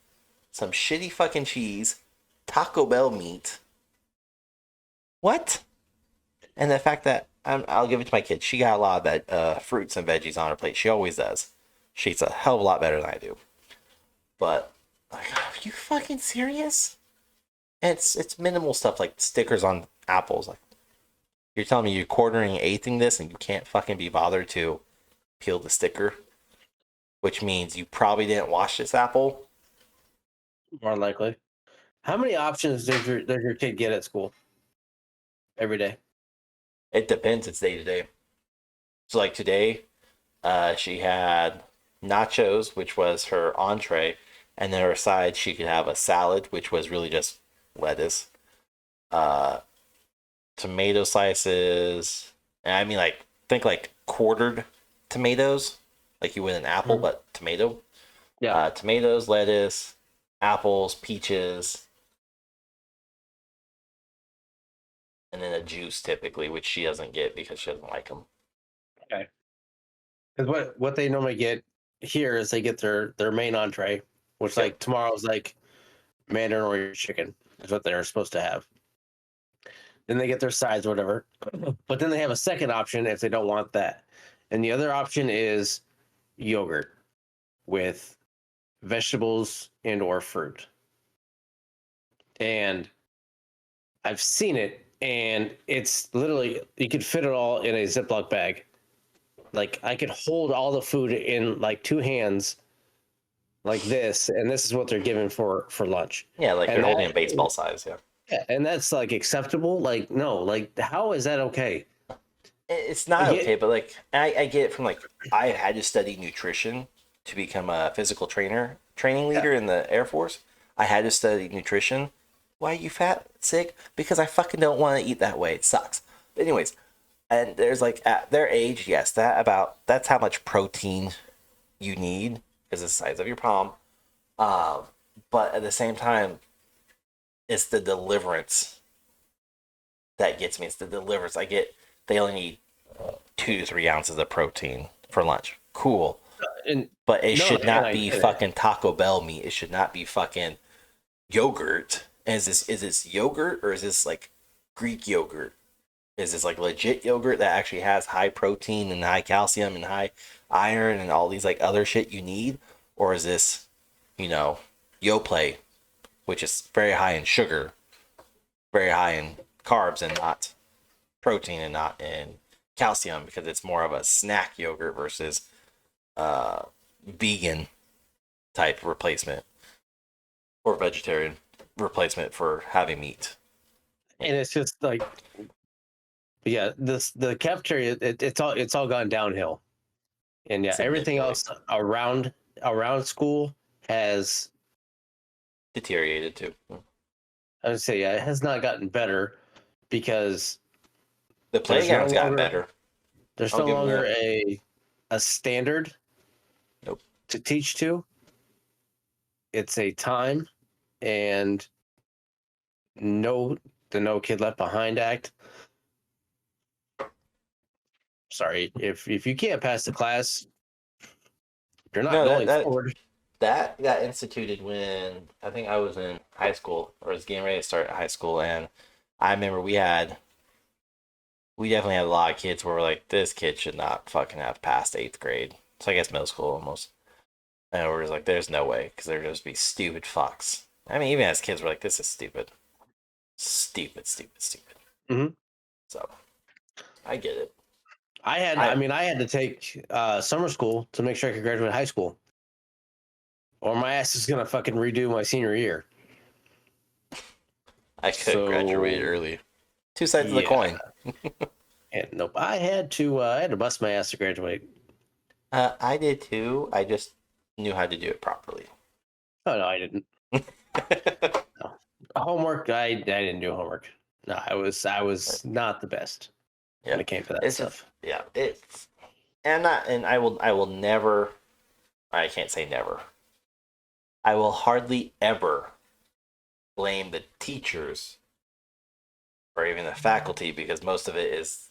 some shitty fucking cheese, Taco Bell meat. What? And the fact that I'll give it to my kid. She got a lot of that fruits and veggies on her plate. She always does. She eats a hell of a lot better than I do. But like, are you fucking serious? And it's minimal stuff like stickers on apples. Like you're telling me you're quartering and eighthing this and you can't fucking be bothered to peel the sticker, which means you probably didn't wash this apple. More than likely. How many options does your kid get at school every day? It depends. It's day to day. So like today, she had nachos, which was her entree, and then her side she could have a salad, which was really just lettuce, uh, tomato slices, and I mean like think like quartered tomatoes, like you would an apple, Mhm. but tomato. Yeah. Tomatoes, lettuce, apples, peaches, and then a juice typically, which she doesn't get because she doesn't like them. Okay. Because what they normally get here is they get their main entree, which Yep. like tomorrow's like mandarin or chicken is what they're supposed to have. Then they get their sides or whatever. But then they have a second option if they don't want that. And the other option is yogurt with vegetables and or fruit. And I've seen it and it's literally you could fit it all in a Ziploc bag. Like I could hold all the food in like two hands like this, and this is what they're given for lunch. Yeah, like And you're holding a that, baseball size. Yeah. yeah, and that's like acceptable. Like no, like how is that okay? It's not Yeah, okay, but like I get it from like I had to study nutrition to become a physical training yeah. leader in the Air Force. I had to study nutrition. Why are you fat, sick? Because I fucking don't want to eat that way. It sucks. But anyways, and there's like at their age, yes, that's how much protein you need is the size of your palm. Um, but at the same time, it's the deliverance that gets me. It's the deliverance. They only need 2 to 3 ounces of protein for lunch. Cool. And But it no, should and not I be get it. fucking Taco Bell meat. It should not be fucking yogurt. And is this yogurt or is this like Greek yogurt? Is this like legit yogurt that actually has high protein and high calcium and high iron and all these like other shit you need? Or is this, you know, Yoplait, which is very high in sugar, very high in carbs and not protein and not in calcium because it's more of a snack yogurt versus uh vegan type replacement or vegetarian replacement for having meat. And it's just like yeah, the cafeteria it's all gone downhill. And yeah, everything Significantly else around school has deteriorated too. I would say yeah, it has not gotten better because The there's no playground's gotten longer better. there's I'll no give them longer that. a standard Nope. to teach to. It's a time and no the No Kid Left Behind Act. Sorry, if you can't pass the class, you're not No, going forward. that got instituted when I think I was in high school or was getting ready to start high school, and I remember we definitely had a lot of kids where we're like, this kid should not fucking have passed 8th grade. So I guess middle school almost. And we're just like, there's no way, because they're just be stupid fucks. I mean, even as kids, we're like, this is stupid. Stupid, stupid, stupid. Hmm. So, I get it. I I mean, I had to take summer school to make sure I could graduate high school, or my ass is gonna fucking redo my senior year. I could graduate So early. Two sides of the yeah, coin. and nope, I had to bust my ass to graduate. I did too. I just knew how to do it properly. Oh no, I didn't. No. Homework, I didn't do homework. No, I was not the best when Yeah, it came to that it's just stuff. yeah. It's and not and I will never. I can't say never. I will hardly ever blame the teachers or even the faculty because most of it is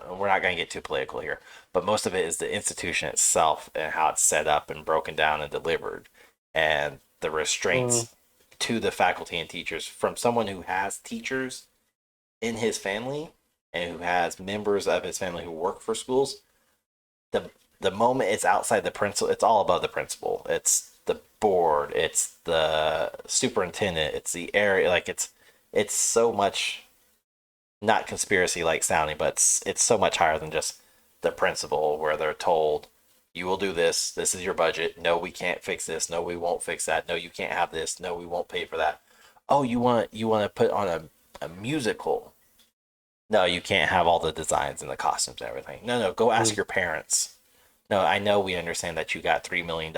we're not going to get too political here, but most of it is the institution itself and how it's set up and broken down and delivered, and the Mm, restraints to the faculty and teachers from someone who has teachers in his family. and who has members of his family who work for schools, the moment it's outside the principal, it's all above the principal. It's the board, it's the superintendent, it's the area. Like it's so much, not conspiracy like sounding, but it's so much higher than just the principal, where they're told, you will do this. This is your budget. No, we can't fix this. No, we won't fix that. No, you can't have this. No, we won't pay for that. Oh, you want to put on a musical. No, you can't have all the designs and the costumes and everything. No, go ask your parents. No, I know we understand that you got $3 million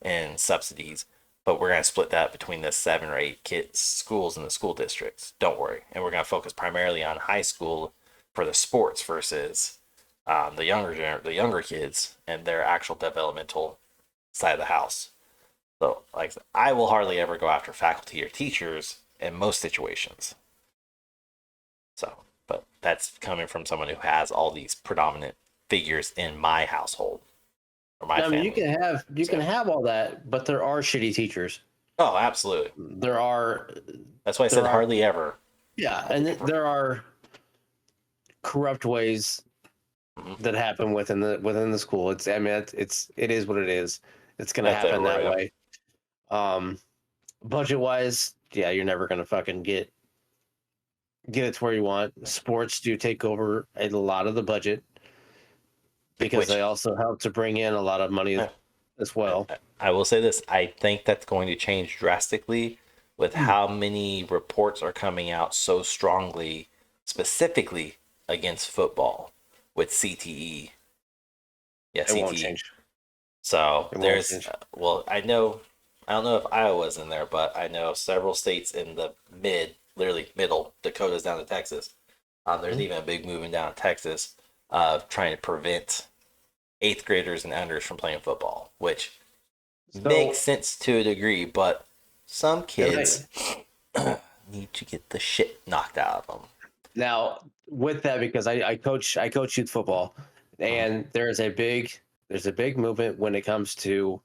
in subsidies, but we're going to split that between the 7 or 8 kids schools in the school districts. Don't worry. And we're going to focus primarily on high school for the sports versus the younger kids and their actual developmental side of the house. So, like, I will hardly ever go after faculty or teachers in most situations. So, but that's coming from someone who has all these predominant figures in my household or my family. You can have all that, but there are shitty teachers. Oh, absolutely. There are. That's why I said hardly ever. Yeah, and there are corrupt ways that happen within the school. It is what it is. It's going to happen that way. Budget wise, yeah, you're never going to fucking get it to where you want. Sports do take over a lot of the budget because they also help to bring in a lot of money as well. I will say this. I think that's going to change drastically with how many reports are coming out so strongly, specifically against football with CTE. Yeah, CTE. Won't change. So I don't know if Iowa's in there, but I know several states in the literally middle, Dakota's down to Texas. There's even a big movement down in Texas of trying to prevent 8th graders and unders from playing football, which makes sense to a degree, but some kids need to get the shit knocked out of them. Now, with that, because I coach youth football, and there's a big movement when it comes to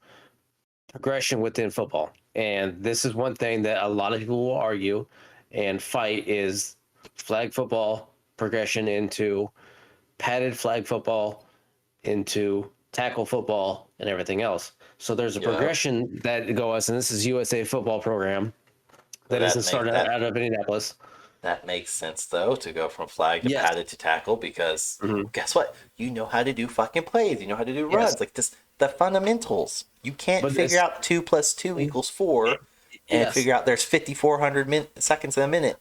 progression within football. And this is one thing that a lot of people will argue and fight is flag football progression into padded flag football into tackle football and everything else. So there's a progression that goes, and this is USA football program that isn't started out of Indianapolis. That makes sense, though, to go from flag to padded to tackle, because guess what? You know how to do fucking plays. You know how to do runs. Like this, the fundamentals. You can't figure out 2 + 2 = 4 and figure out there's 5,400 seconds in a minute.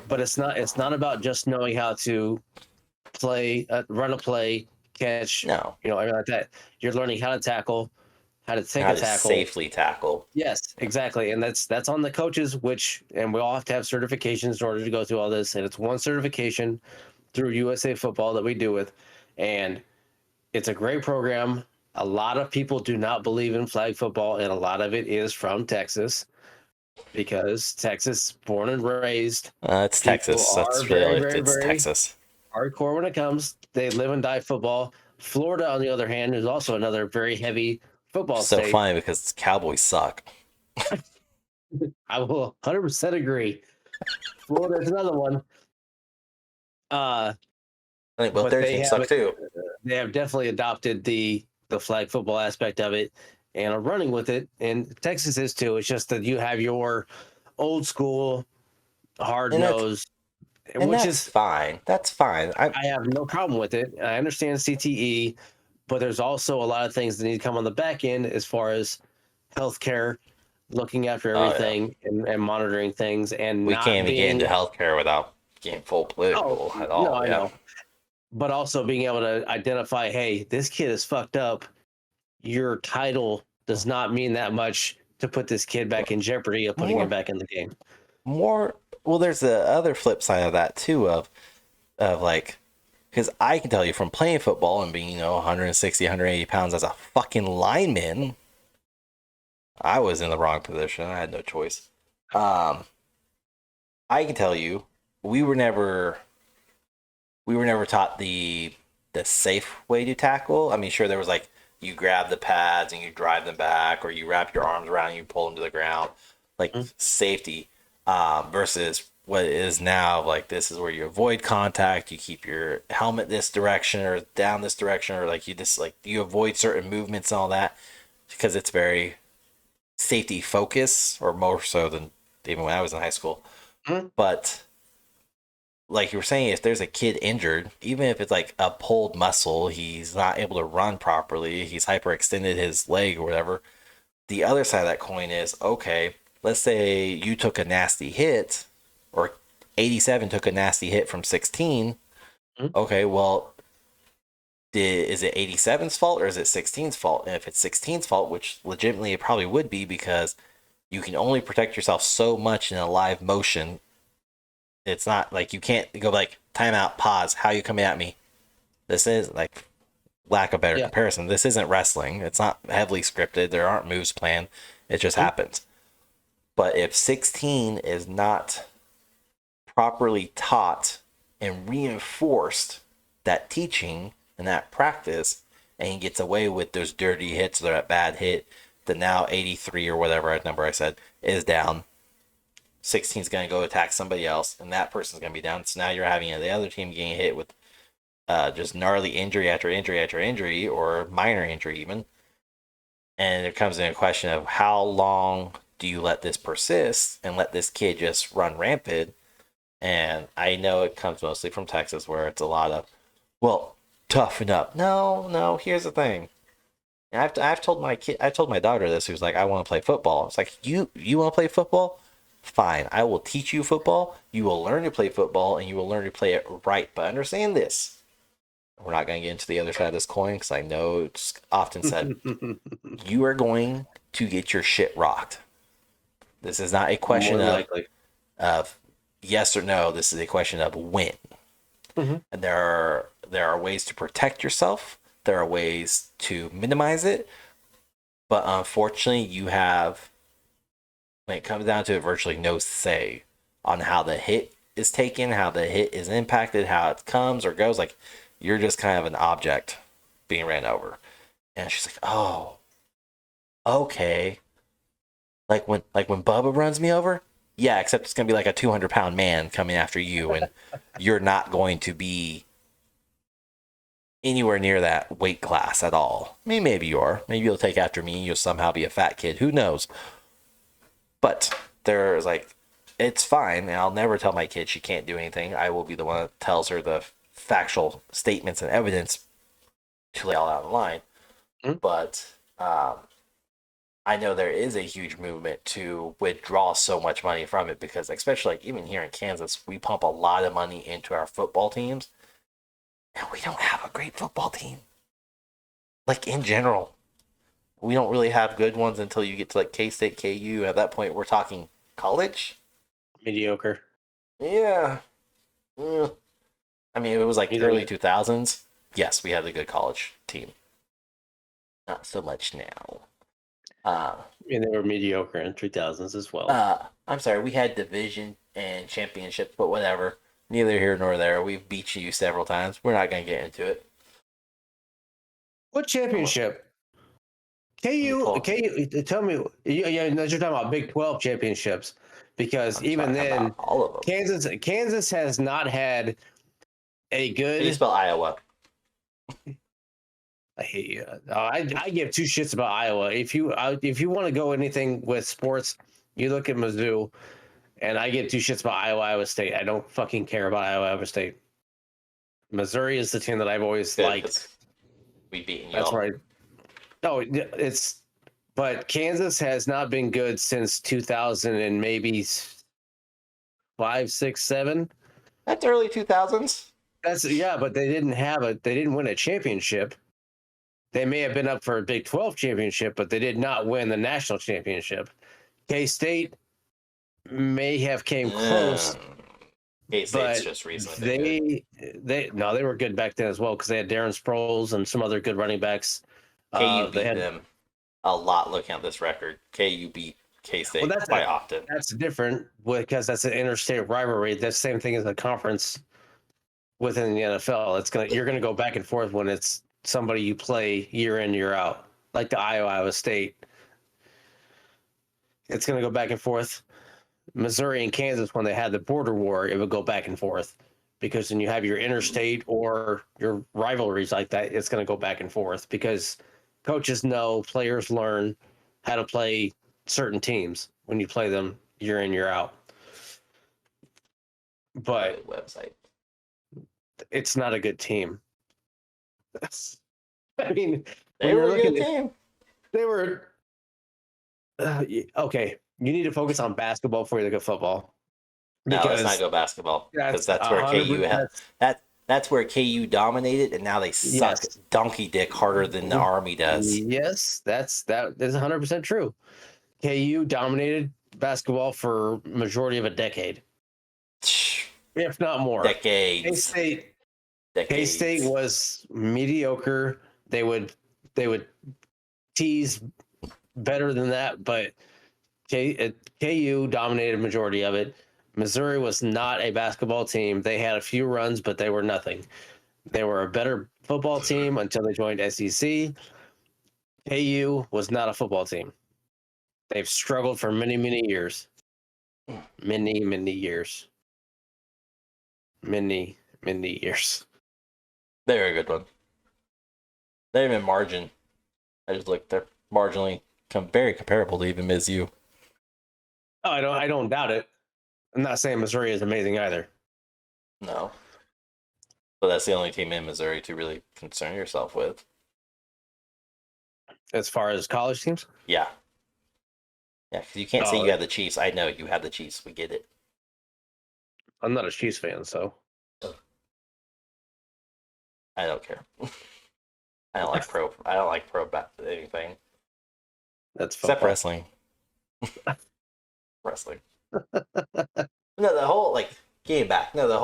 But it's not about just knowing how to play, run a play, catch, everything like that. You're learning how to tackle, how to take a tackle, safely tackle. Yes, exactly, and that's on the coaches. And we all have to have certifications in order to go through all this. And it's one certification through USA Football that we do with, and it's a great program. A lot of people do not believe in flag football, and a lot of it is from Texas, because Texas, born and raised. It's Texas. That's it's Texas. Hardcore when it comes. They live and die football. Florida, on the other hand, is also another very heavy football state. So funny because Cowboys suck. I will 100% agree. Florida is another one. I think both their teams suck too. They have definitely adopted the flag football aspect of it and are running with it. And Texas is too. It's just that you have your old school, hard nosed. Which is fine. That's fine. I have no problem with it. I understand CTE, but there's also a lot of things that need to come on the back end as far as healthcare, looking after everything and monitoring things. And we can't even get into healthcare without getting full political at all. No, I know. But also being able to identify, hey, this kid is fucked up. Your title does not mean that much to put this kid back in jeopardy of putting him back in the game. Well, there's the other flip side of that too, of like, because I can tell you from playing football and being 160, 180 pounds as a fucking lineman, I was in the wrong position. I had no choice. I can tell you, we were never taught the safe way to tackle. I mean, sure, there was like, you grab the pads and you drive them back, or you wrap your arms around and you pull them to the ground, like safety. Versus what it is now. Like, this is where you avoid contact, you keep your helmet this direction or down this direction, or like you just like you avoid certain movements and all that because it's very safety focus, or more so than even when I was in high school. Mhm. But like you were saying, if there's a kid injured, even if it's like a pulled muscle, he's not able to run properly, he's hyperextended his leg or whatever. The other side of that coin is, okay, let's say you took a nasty hit, or 87 took a nasty hit from 16. Mhm. Okay, well, is it 87's fault or is it 16's fault? And if it's 16's fault, which legitimately it probably would be, because you can only protect yourself so much in a live motion. It's not like you can't go like timeout, pause. How you coming at me? This is like, lack of better Yeah. comparison. This isn't wrestling. It's not heavily scripted. There aren't moves planned. It just happens. But if 16 is not properly taught and reinforced, that teaching and that practice, and he gets away with those dirty hits or that bad hit, the now 83 or whatever number I said is down. 16 is going to go attack somebody else, and that person's going to be down. So now you're having the other team getting hit with just gnarly injury after injury after injury, or minor injury even. And it comes in a question of how long do you let this persist and let this kid just run rampant? And I know it comes mostly from Texas, where it's a lot of, well, toughen up. No, here's the thing. And I've told my kid, I told my daughter this, who's like, I want to play football. It's like, you want to play football? Fine, I will teach you football. You will learn to play football, and you will learn to play it right. But understand this. We're not going to get into the other side of this coin, because I know it's often said, you are going to get your shit rocked. This is not a question of yes or no. This is a question of when. Mm-hmm. And there are ways to protect yourself. There are ways to minimize it. But unfortunately, you have, when it comes down to it, virtually no say on how the hit is taken, how the hit is impacted, how it comes or goes. Like, you're just kind of an object being ran over. And she's like, oh, okay. Like when Bubba runs me over? Yeah, except it's gonna be like a 200-pound man coming after you, and you're not going to be anywhere near that weight class at all. I mean, maybe you are. Maybe you'll take after me and you'll somehow be a fat kid. Who knows? But there's like, it's fine, and I'll never tell my kid she can't do anything. I will be the one that tells her the factual statements and evidence to lay all out on the line. Mm-hmm. But I know there is a huge movement to withdraw so much money from it, because especially like even here in Kansas, we pump a lot of money into our football teams, and we don't have a great football team. Like, in general, we don't really have good ones until you get to like K-State, KU. At that point, we're talking college. Mediocre. Yeah. I mean, it was like early 2000s. Yes, we had a good college team. Not so much now. And they were mediocre in 2000s as well. I'm sorry, we had division and championship, but whatever. Neither here nor there. We've beat you several times. We're not going to get into it. What championship? KU, tell me. Yeah, you're talking about Big 12 championships, because even then, all of them. Kansas has not had a good. How do you spell Iowa? I hate you. I give two shits about Iowa. If you want to go anything with sports, you look at Mizzou, and I give two shits about Iowa State. I don't fucking care about Iowa State. Missouri is the team that I've always liked. We've beaten you. That's right. No, but Kansas has not been good since 2000 and maybe 5, 6, 7. That's early 2000s. But they didn't win a championship. They may have been up for a Big 12 championship, but they did not win the national championship. K-State may have came close. K-State's just recently. They were good back then as well, because they had Darren Sproles and some other good running backs. KU beat them a lot. Looking at this record, KU beat K-State quite often. That's different, because that's an interstate rivalry. That's the same thing as a conference within the NFL. You're gonna go back and forth when it's somebody you play year in, year out, like the Iowa State. It's gonna go back and forth. Missouri and Kansas, when they had the border war, it would go back and forth because then you have your interstate or your rivalries like that. It's going to go back and forth because coaches know, players learn how to play certain teams when you play them year in, year out. But website. It's not a good team. I mean, They were a good team. They were okay. You need to focus on basketball before you look at football. No, let's not go basketball because that's where KU had that's where KU dominated, and now they suck donkey dick harder than the Army does. Yes, that is 100% true. KU dominated basketball for majority of a decade, if not more. Decades. K-State was mediocre. They would tease better than that, but KU dominated majority of it. Missouri was not a basketball team. They had a few runs, but they were nothing. They were a better football team until they joined SEC. KU was not a football team. They've struggled for many, many years. Many, many years. Many, many years. They're a good one. They're even margin. I just looked. They're marginally very comparable to even Mizzou. Oh, I don't doubt it. I'm not saying Missouri is amazing either. No. But that's the only team in Missouri to really concern yourself with. As far as college teams? Yeah. Yeah, because you can't say you have the Chiefs. I know you have the Chiefs. We get it. I'm not a Chiefs fan, so. I don't care. I don't like pro anything. That's football. Except wrestling. Wrestling. No, the whole getting back. No, the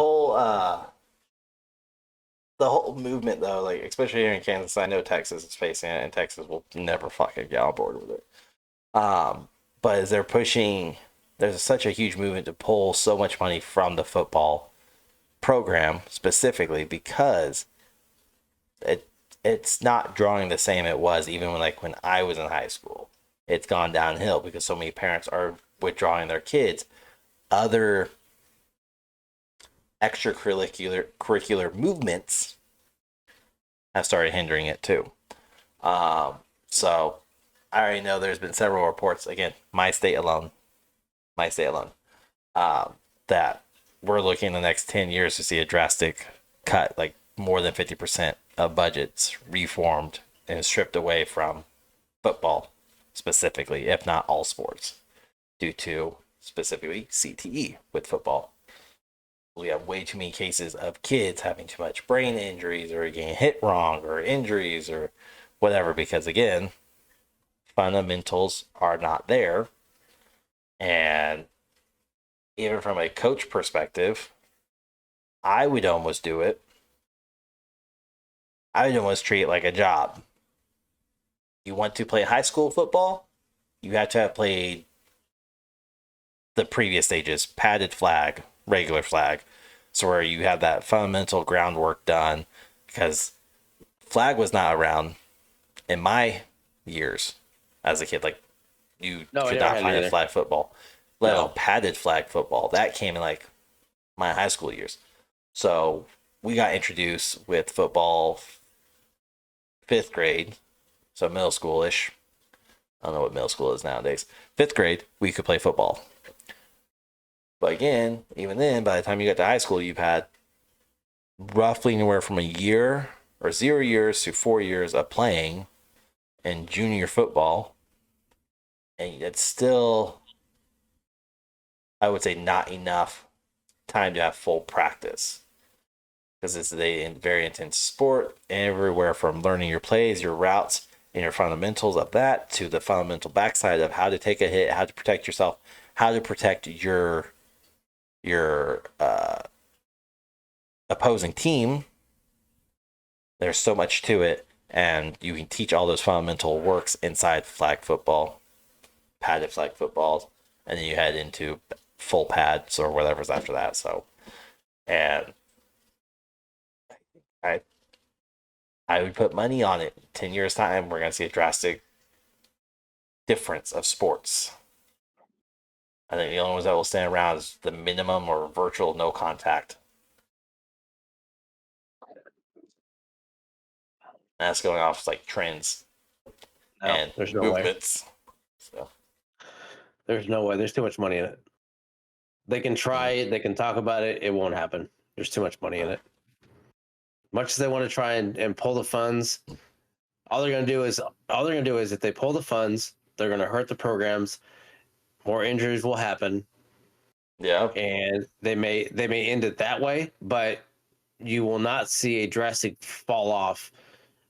whole movement though, especially here in Kansas, I know Texas is facing it, and Texas will never fucking get on board with it. But as they're pushing, there's such a huge movement to pull so much money from the football program specifically because it's not drawing the same it was even when I was in high school. It's gone downhill because so many parents are withdrawing their kids. Other extracurricular movements have started hindering it too. So I already know there's been several reports, again, my state alone, that we're looking in the next 10 years to see a drastic cut, more than 50% of budgets reformed and stripped away from football specifically, if not all sports, due to specifically CTE with football. We have way too many cases of kids having too much brain injuries or getting hit wrong or injuries or whatever, because again, fundamentals are not there. And even from a coach perspective, I would almost do it. I would almost treat it like a job. You want to play high school football, you have to have played the previous stages, padded flag, regular flag, so where you have that fundamental groundwork done, because flag was not around in my years as a kid. You could not find a flag football, let alone padded flag football. That came in my high school years. So we got introduced with football 5th grade, so middle school-ish. I don't know what middle school is nowadays. 5th grade, we could play football. But again, even then, by the time you got to high school, you've had roughly anywhere from a year or 0 years to 4 years of playing in junior football. And it's still, I would say, not enough time to have full practice. Because it's a very intense sport, everywhere from learning your plays, your routes, and your fundamentals of that to the fundamental backside of how to take a hit, how to protect yourself, how to protect your opposing team. There's so much to it, and you can teach all those fundamental works inside flag football, padded flag footballs, and then you head into full pads or whatever's after that. So, and I would put money on it. 10 years time, we're gonna see a drastic difference of sports. I think the only ones that will stand around is the minimum or virtual no contact. And that's going off like trends No, and there's no way. movements. So There's no way. There's too much money in it. They can try it. They can talk about it. It won't happen. There's too much money in it. Much as they want to try and pull the funds, all they're going to do is if they pull the funds, they're going to hurt the programs. More injuries will happen, yeah, and they may end it that way. But you will not see a drastic fall off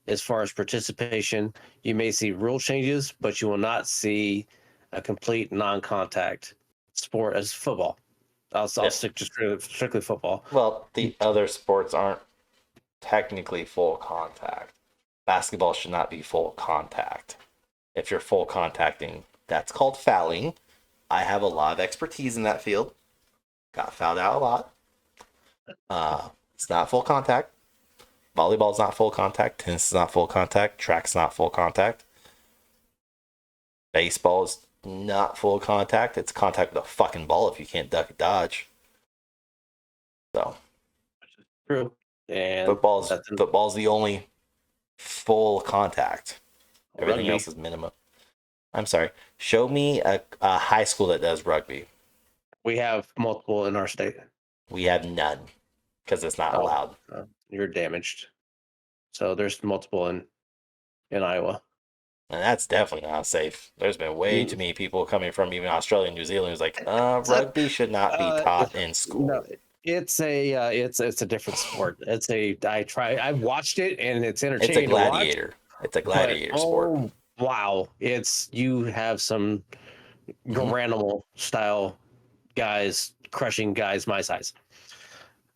as far as participation. You may see rule changes, but you will not see a complete non-contact sport as football. I'll stick to strictly football. well, the other sports aren't technically full contact. Basketball should not be full contact. If you're full contacting, that's called fouling. I have a lot of expertise in that field. Got fouled out a lot. It's not full contact. Volleyball's not full contact. Tennis is not full contact. Track's not full contact. Baseball is not full contact. It's contact with a fucking ball if you can't duck and dodge. So True. And football's the only full contact. Everything rugby. else is minimum. I'm sorry. Show me a high school that does rugby. We have multiple in our state. We have none because it's not allowed. You're damaged. So there's multiple in Iowa. And that's definitely not safe. There's been way too many people coming from even Australia and New Zealand who's like, rugby should not be taught in school. No, it's a different sport. I've watched it and it's entertaining. It's a gladiator. It's a gladiator sport. Oh wow. You have some Garanimal style guys crushing guys my size.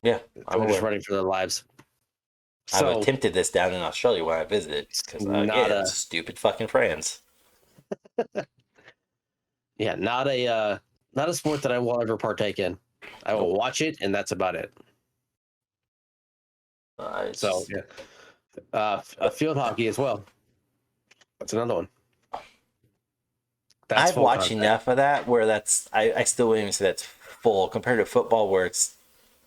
Yeah. I'm just running for their lives. I've attempted this down in Australia when I visited because again, stupid fucking friends. Yeah, not a sport that I will ever partake in. I will watch it, and that's about it. Field hockey as well. That's another one. I've watched enough of that where I still wouldn't even say that's full compared to football where it's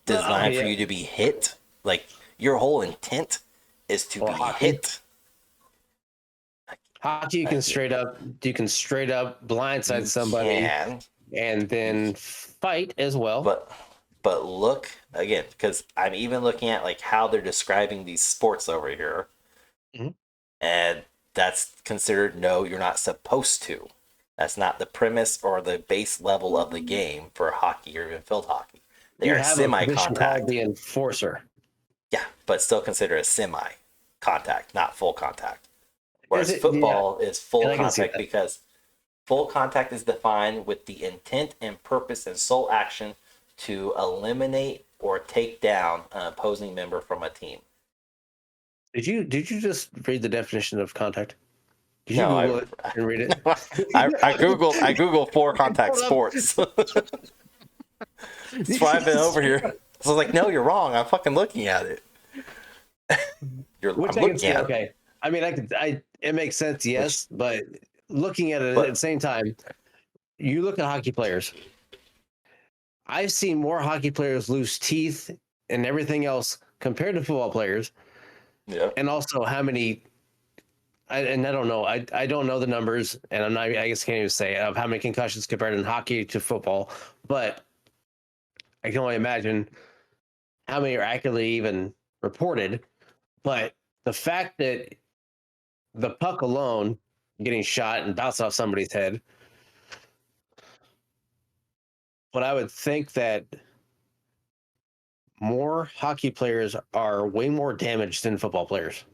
designed for you to be hit. Like your whole intent is to be hit. Hockey, you can straight up blindside somebody and then fight as well. But look again, because I'm even looking at like how they're describing these sports over here, and that's considered no, you're not supposed to. That's not the premise or the base level of the game for hockey or even field hockey. They are semi-contact. The enforcer. Yeah, but still considered a semi-contact, not full contact. Whereas football is full contact because full contact is defined with the intent and purpose and sole action to eliminate or take down an opposing member from a team. Did you just read the definition of contact? Did you Google it and read it? I googled full contact sports. That's why I've been over here. So I was like, no, you're wrong. I'm fucking looking at it. I'm looking at it. Okay. I mean, it makes sense, yes, but looking at it at the same time, you look at hockey players. I've seen more hockey players lose teeth and everything else compared to football players. Yeah. And also how many, I don't know. I don't know the numbers, and I guess can't even say of how many concussions compared in hockey to football, but I can only imagine how many are accurately even reported. But the fact that the puck alone getting shot and bounced off somebody's head, but I would think that more hockey players are way more damaged than football players.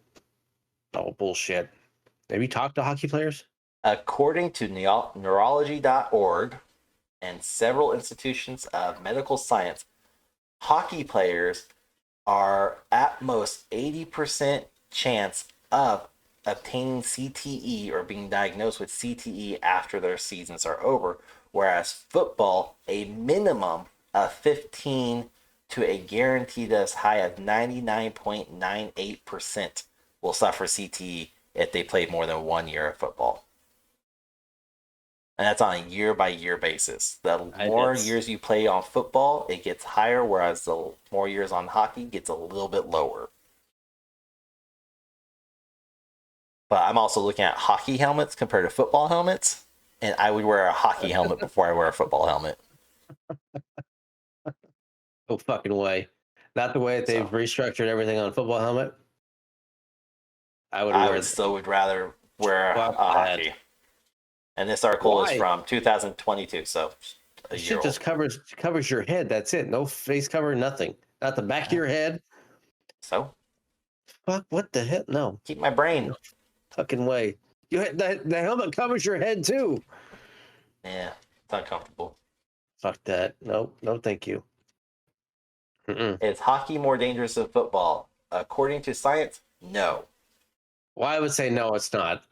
Oh, bullshit. Have you talked to hockey players? According to neurology.org and several institutions of medical science, hockey players are at most 80% chance of obtaining CTE or being diagnosed with CTE after their seasons are over, whereas football, a minimum of 15 to a guaranteed as high as 99.98% will suffer CTE if they play more than 1 year of football. And that's on a year-by-year basis. The I- more it's- years you play on football, it gets higher, whereas the more years on hockey gets a little bit lower. But I'm also looking at hockey helmets compared to football helmets, and I would wear a hockey helmet before I wear a football helmet. No fucking way. Not the way that they've So. restructured everything on football helmet. I would I wear. would still would rather wear a Fuck that. hockey. And this article is Why? from 2022, so a The year shit just old. covers your head. That's it. No face cover, nothing. Not the back of your head. So Fuck. What the hell? No keep my brain. fucking way. The helmet covers your head too. Yeah, it's uncomfortable. Fuck that. No, thank you. Mm-mm. Is hockey more dangerous than football? According to science, no. Well, I would say no, it's not.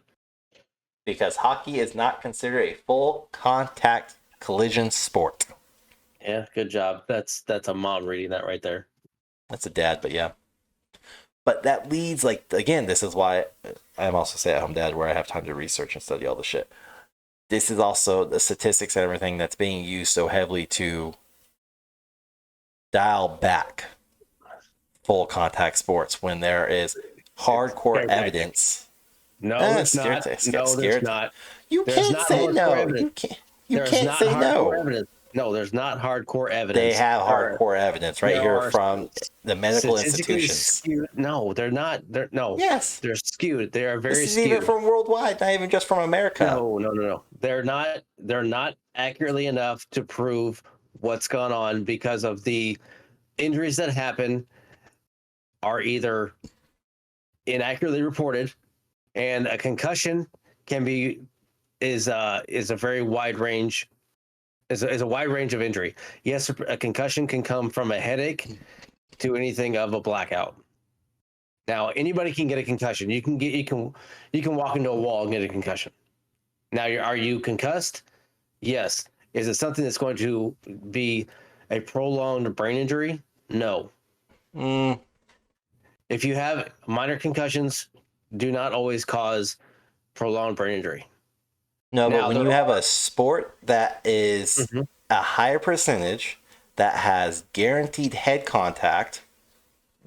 Because hockey is not considered a full contact collision sport. Yeah, good job. That's a mom reading that right there. That's a dad, but yeah. But that leads, like, again, this is why I'm also stay-at-home dad, where I have time to research and study all the shit. This is also the statistics and everything that's being used so heavily to dial back full contact sports when there is hardcore evidence. No, it's it's not. No, there's not. You There's can't not say hardcore no. evidence. You There's can't not say hardcore no. evidence. No, there's not hardcore evidence. They have hardcore evidence right there here are from the medical statistically institutions. skewed. No, they're not. Yes. They're skewed. They are very This is skewed. even from worldwide, not even just from America. No. They're not accurately enough to prove what's gone on because of the injuries that happen are either inaccurately reported, and a concussion is a very wide range. Is a wide range of injury. Yes, a concussion can come from a headache to anything of a blackout. Now, anybody can get a concussion. You can walk into a wall and get a concussion. Now, are you concussed? Yes. Is it something that's going to be a prolonged brain injury? No. If you have minor concussions, do not always cause prolonged brain injury. No, Now, but when you have a sport that is a higher percentage that has guaranteed head contact,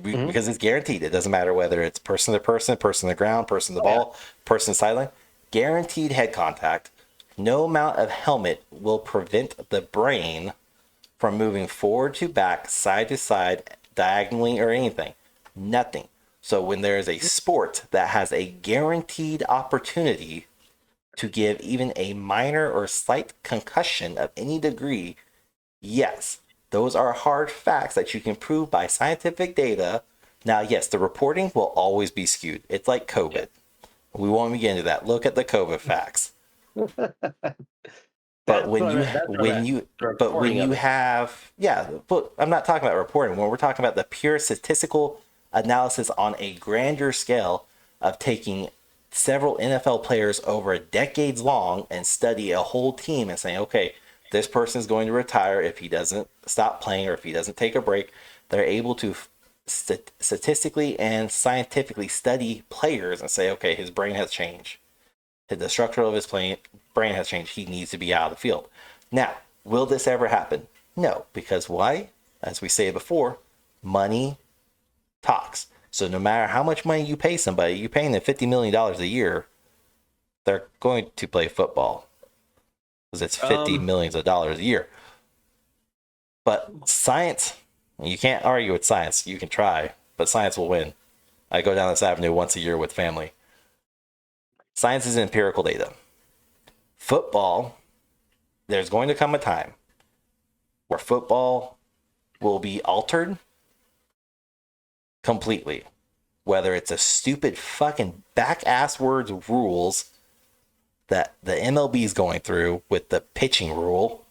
because it's guaranteed, it doesn't matter whether it's person to person, person to the ground, person to the ball, person sideline, guaranteed head contact, no amount of helmet will prevent the brain from moving forward to back, side to side, diagonally, or anything. Nothing. So when there is a sport that has a guaranteed opportunity to give even a minor or slight concussion of any degree, yes, those are hard facts that you can prove by scientific data. Now, yes, the reporting will always be skewed. It's like COVID. We won't get into that. Look at the COVID facts. But when you have, but I'm not talking about reporting. When we're talking about the pure statistical analysis on a grander scale of taking several NFL players over decades long and study a whole team and saying, okay, this person is going to retire if he doesn't stop playing or if he doesn't take a break. They're able to statistically and scientifically study players and say, okay, his brain has changed. The structure of his brain has changed. He needs to be out of the field. Now, will this ever happen? No, because why? As we say before, money talks. So no matter how much money you pay somebody, you're paying them $50 million a year, they're going to play football because it's $50 million a year. But science, you can't argue with science. You can try, but science will win. I go down this avenue once a year with family. Science is empirical data. Football, there's going to come a time where football will be altered completely. Whether it's a stupid fucking back-ass words rules that the MLB is going through with the pitching rule,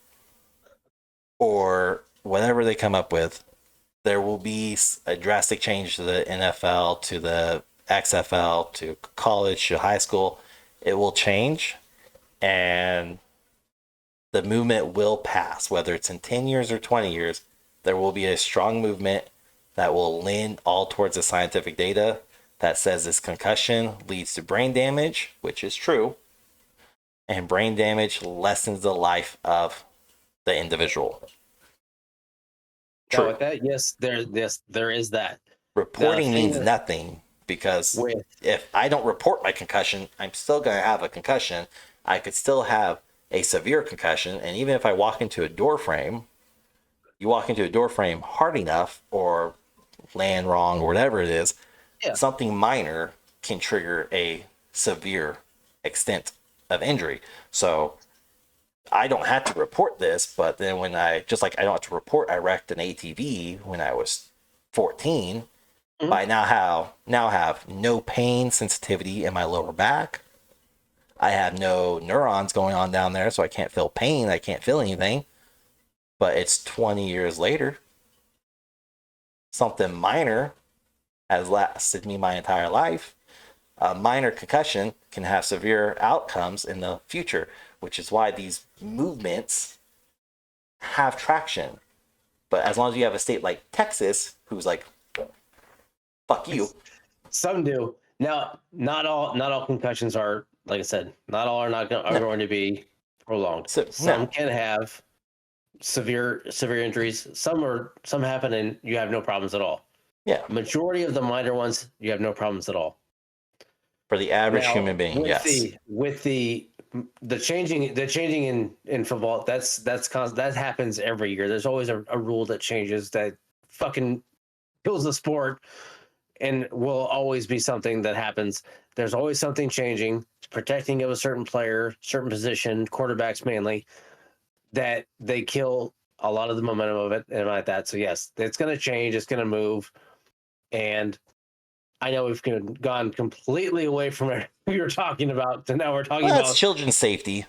or whatever they come up with, there will be a drastic change to the NFL, to the XFL, to college, to high school. It will change, and the movement will pass. Whether it's in 10 years or 20 years, there will be a strong movement that will lean all towards the scientific data that says this concussion leads to brain damage, which is true. and brain damage lessens the life of the individual. Now True. with that, there is that. The Reporting thing means nothing because with if I don't report my concussion, I'm still going to have a concussion. I could still have a severe concussion. And even if I walk into a door frame, you walk into a door frame hard enough or land wrong or whatever it is, yeah, something minor can trigger a severe extent of injury. So I don't have to report this, but then when just like I don't have to report I wrecked an ATV when I was 14, mhm. but I now have no pain sensitivity in my lower back. I have no neurons going on down there, so I can't feel pain. I can't feel anything. But it's 20 years later. Something minor has lasted me my entire life. A minor concussion can have severe outcomes in the future, which is why these movements have traction. But as long as you have a state like Texas, who's like, fuck you. Some do. Now, not all concussions are, like I said, not all are not going, are going to be prolonged. So, Some no. can have severe injuries. Some happen and you have no problems at all. Yeah. Majority of the minor ones, you have no problems at all. For the average Now, human being, with yes. the changing in football, that happens every year. There's always a rule that changes that fucking kills the sport, and will always be something that happens. There's always something changing, protecting of a certain player, certain position, quarterbacks mainly, that they kill a lot of the momentum of it and like that. So yes, it's going to change. It's going to move, and I know we've gone completely away from it we were talking about to now we're talking Well, that's about children's safety.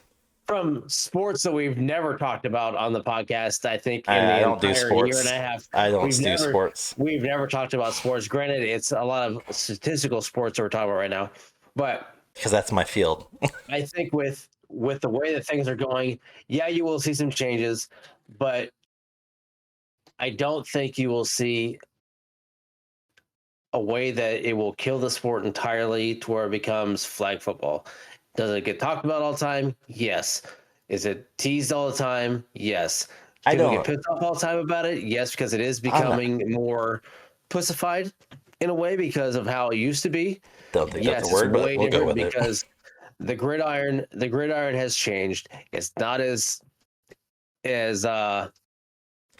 from sports that we've never talked about on the podcast. I think in I the don't do entire year and sports. a half, I don't do sports. we've never talked about sports. Granted, it's a lot of statistical sports that we're talking about right now, but Because that's my field. I think with the way that things are going, yeah, you will see some changes, but I don't think you will see a way that it will kill the sport entirely to where it becomes flag football. Does it get talked about all the time? Yes. Is it teased all the time? Yes. I People get don't. pissed off all the time about it? Yes, because it is I'm not. becoming more pussified in a way because of how it used to be. Don't think Yes, that's a it's word, but way we'll go different with it. because the gridiron has changed. It's not as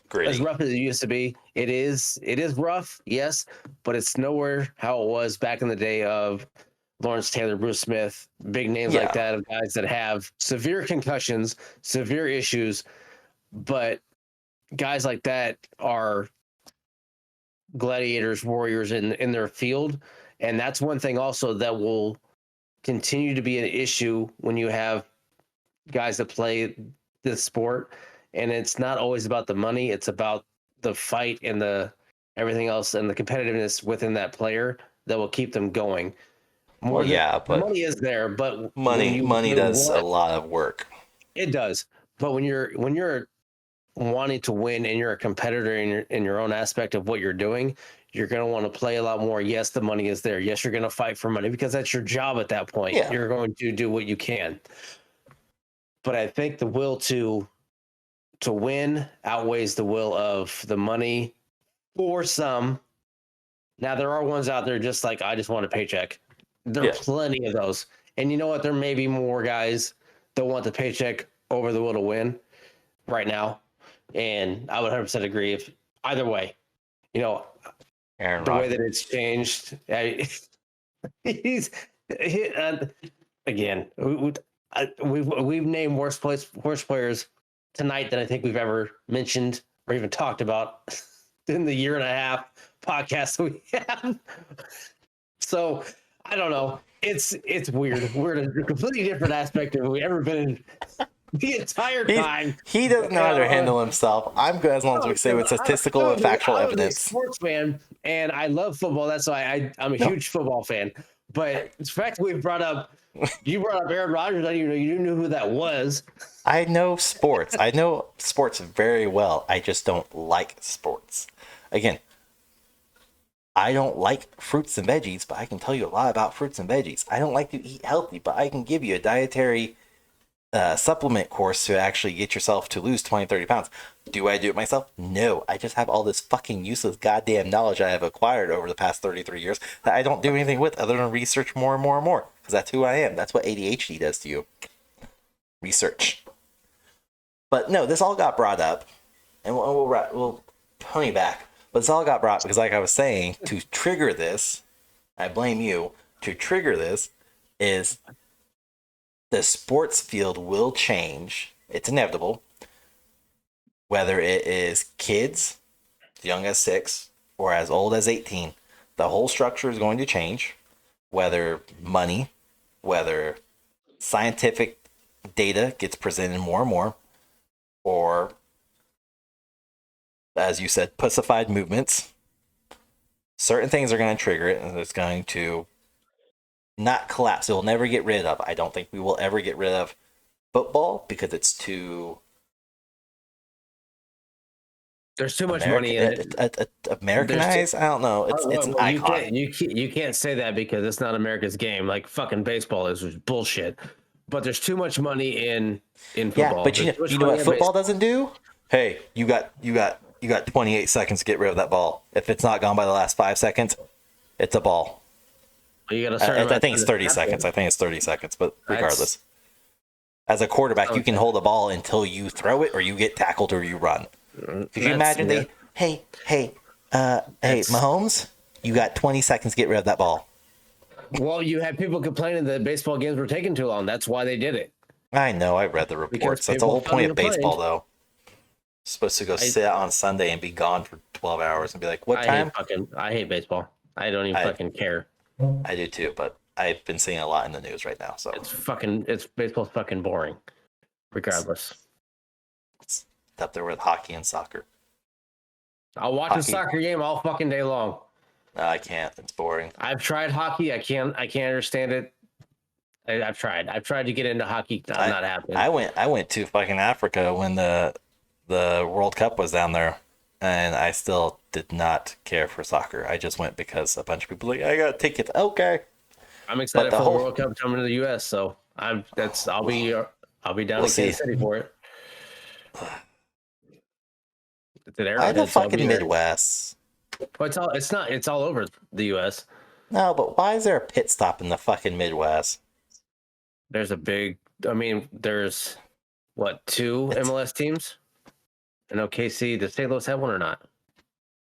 Gritty. rough as it used to be. It is rough, yes, but it's nowhere how it was back in the day of Lawrence Taylor, Bruce Smith, big names Yeah. like that, of guys that have severe concussions, severe issues, but guys like that are gladiators, warriors in their field. And that's one thing also that will continue to be an issue when you have guys that play this sport. And it's not always about the money, it's about the fight and the everything else and the competitiveness within that player that will keep them going. More Well, than yeah, the but money is there, but money you does a want, lot of work. it does. But when you're wanting to win and you're a competitor in your own aspect of what you're doing, you're going to want to play a lot more. Yes, the money is there. Yes, you're going to fight for money because that's your job at that point. Yeah. You're going to do what you can. But I think the will to win outweighs the will of the money for some. Now there are ones out there just like I just want a paycheck. There are Yeah. plenty of those. And you know what? There may be more guys that want the paycheck over the will to win right now. And I would 100% agree if either way, you know, Aaron the way that Rodgers. it's changed. He's again, we've named worst players tonight than I think we've ever mentioned or even talked about in the year and a half podcast we have. So I don't know. It's weird. We're in a completely different aspect of we ever been in the entire time. He doesn't know how to handle himself. I'm good as long as we say with statistical and factual I'm a evidence. sports fan and I love football. That's why I'm a huge football fan. But the fact that you brought up Aaron Rodgers, I didn't even know you knew who that was. I know sports. I know sports very well. I just don't like sports. Again, I don't like fruits and veggies, but I can tell you a lot about fruits and veggies. I don't like to eat healthy, but I can give you a dietary supplement course to actually get yourself to lose 20, 30 pounds. Do I do it myself? No. I just have all this fucking useless goddamn knowledge I have acquired over the past 33 years that I don't do anything with other than research more and more and more. Because that's who I am. That's what ADHD does to you. Research. But no, this all got brought up. And we'll pony back. But this all got brought because, like I was saying, to trigger this, I blame you, to trigger this is the sports field will change. It's inevitable. Whether it is kids, as young as 6, or as old as 18, the whole structure is going to change. Whether money, whether scientific data gets presented more and more, or, as you said, pussified movements. Certain things are going to trigger it, and it's going to not collapse. It will never get rid of. I don't think we will ever get rid of football because it's too. There's too much money in it. Americanized? I don't know. It's an icon. You can't say that because it's not America's game. Like fucking baseball is, which is bullshit. But there's too much money in football. Yeah, but you know what football doesn't do? Hey, you got 28 seconds to get rid of that ball. If it's not gone by the last 5 seconds, it's a ball. You got to I think it's 30 seconds. I think it's 30 seconds, but regardless. As a quarterback, you can hold the ball until you throw it or you get tackled or you run. Could you imagine hey, Mahomes, you got 20 seconds to get rid of that ball. Well, you had people complaining that baseball games were taking too long. That's why they did it. I know. I read the reports. That's the whole point of baseball, though. Supposed to go sit on Sunday and be gone for 12 hours and be like, what time? I hate baseball. I don't even fucking care. I do too, but I've been seeing a lot in the news right now. So it's baseball's fucking boring, regardless. It's up there with hockey and soccer. I'll watch a soccer game all fucking day long. No, I can't. It's boring. I've tried hockey. I can't understand it. I've tried to get into hockey. I'm not happening. I went to fucking Africa when the World Cup was down there, and I still did not care for soccer. I just went because a bunch of people were like, I got tickets. Okay. I'm excited for the World Cup coming to the U.S. So I'll be down in Kansas City for it. Why the fucking Midwest? Well, it's all over the U.S. No, but why is there a pit stop in the fucking Midwest? There's there's what, 2 MLS teams? And OKC, does St. Louis have one or not?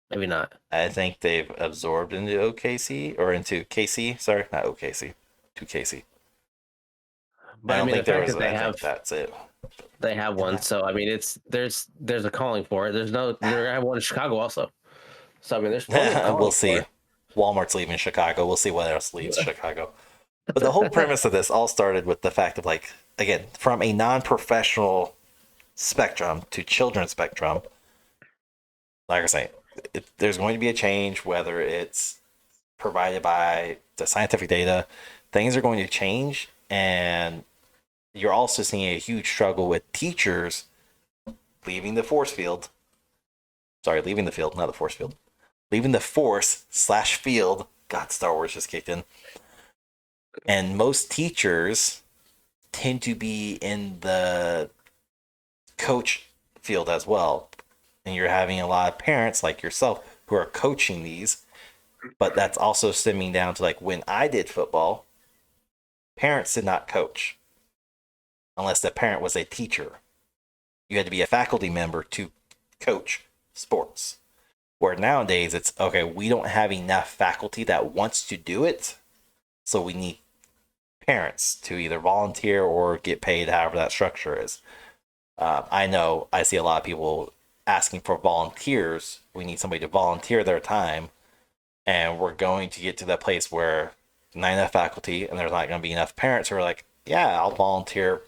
Maybe not. I think they've absorbed into OKC or into KC. Sorry, not OKC, to KC. But I think that's it. They have one, so there's a calling for it. They're gonna have one in Chicago also. So there's we'll see. Walmart's leaving Chicago. We'll see what else leaves Chicago. But the whole premise of this all started with the fact of, like, again, from a non-professional spectrum to children's spectrum, like I say, there's going to be a change, whether it's provided by the scientific data. Things are going to change, and you're also seeing a huge struggle with teachers leaving the force field. Sorry, leaving the field, not the force field. Leaving the force/field. God, Star Wars just kicked in. And most teachers tend to be in the coach field as well. And you're having a lot of parents like yourself who are coaching these. But that's also stemming down to, like, when I did football, parents did not coach unless the parent was a teacher. You had to be a faculty member to coach sports. Where nowadays it's, okay, we don't have enough faculty that wants to do it, so we need parents to either volunteer or get paid, however that structure is. I know I see a lot of people asking for volunteers. We need somebody to volunteer their time, and we're going to get to that place where not enough faculty, and there's not going to be enough parents who are like, yeah, I'll volunteer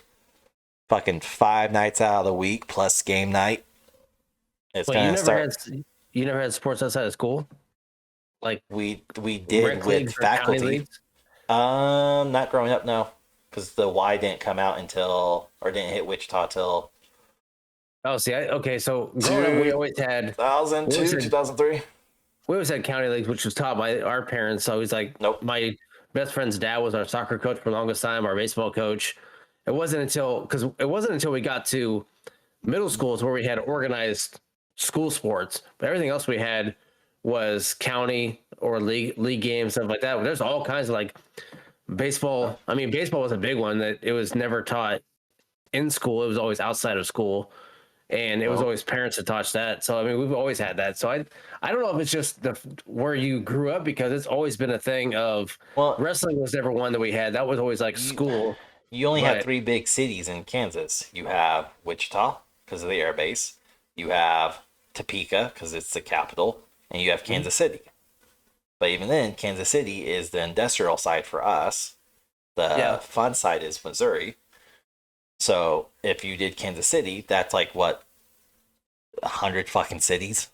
fucking 5 nights out of the week plus game night. It's going to start. You never had sports outside of school? Like we did with faculty. Not growing up, no, because the Y didn't come out didn't hit Wichita till. Oh, see, so growing up, we always had 2002, 2003. We always had county leagues, which was taught by our parents. So he's like, nope. My best friend's dad was our soccer coach for the longest time, our baseball coach, It wasn't until we got to middle schools where we had organized school sports, but everything else we had was county or league games, stuff like that. There's all kinds of like baseball. I mean, baseball was a big one that it was never taught in school. It was always outside of school, and it was always parents that taught that. So I mean, we've always had that. So I don't know if it's just where you grew up, because it's always been a thing of wrestling was never one that we had. That was always like school. You only have 3 big cities in Kansas. You have Wichita because of the air base. You have Topeka because it's the capital, and you have Kansas City. But even then, Kansas City is the industrial side for us. The fun side is Missouri. So if you did Kansas City, that's like what, 100 fucking cities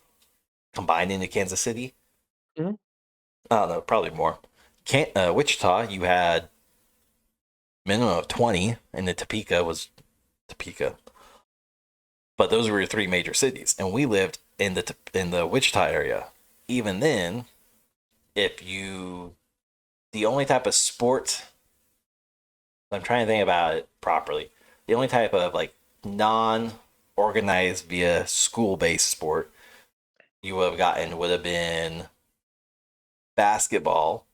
combined into Kansas City. I don't know, probably more. Wichita, you had minimum of 20, and the Topeka was Topeka. But those were your 3 major cities, and we lived in the Wichita area. Even then, the only type of sport, I'm trying to think about it properly. The only type of like non-organized via school-based sport you would have gotten would have been basketball.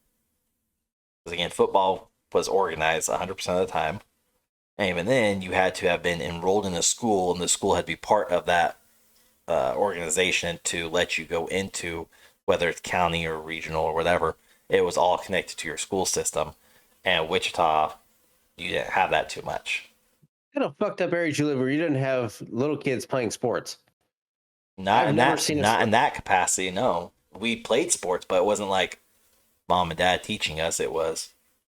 Because again, football was organized 100% of the time. And even then, you had to have been enrolled in a school, and the school had to be part of that organization to let you go into, whether it's county or regional or whatever. It was all connected to your school system. And Wichita, you didn't have that too much. Kind of fucked up area you live where you didn't have little kids playing sports. Not in that capacity, no. We played sports, but it wasn't like mom and dad teaching us. It was,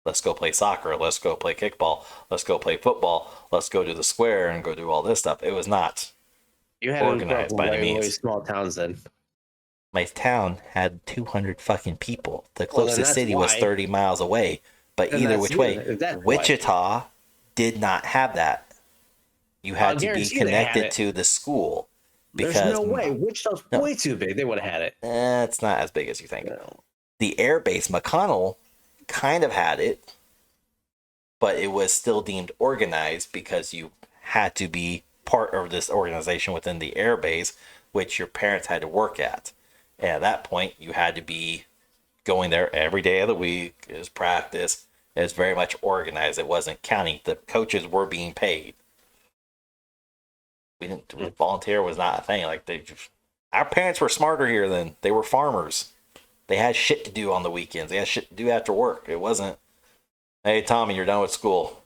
let's go play soccer, let's go play kickball, let's go play football, let's go to the square and go do all this stuff. It was not organized by any means. Small towns then. My town had 200 fucking people. The closest city was 30 miles away. But either which way, Wichita did not have that. You had to be connected to the school. Because there's no way. Wichita's way too big. They would have had it. It's not as big as you think. No. The air base, McConnell, kind of had it, but it was still deemed organized because you had to be part of this organization within the air base, which your parents had to work at. And at that point, you had to be going there every day of the week. It was practice. It was very much organized. It wasn't counting. The coaches were being paid. We didn't volunteer was not a thing. Like our parents were smarter here than they were farmers. They had shit to do on the weekends. They had shit to do after work. It wasn't, hey Tommy, you're done with school.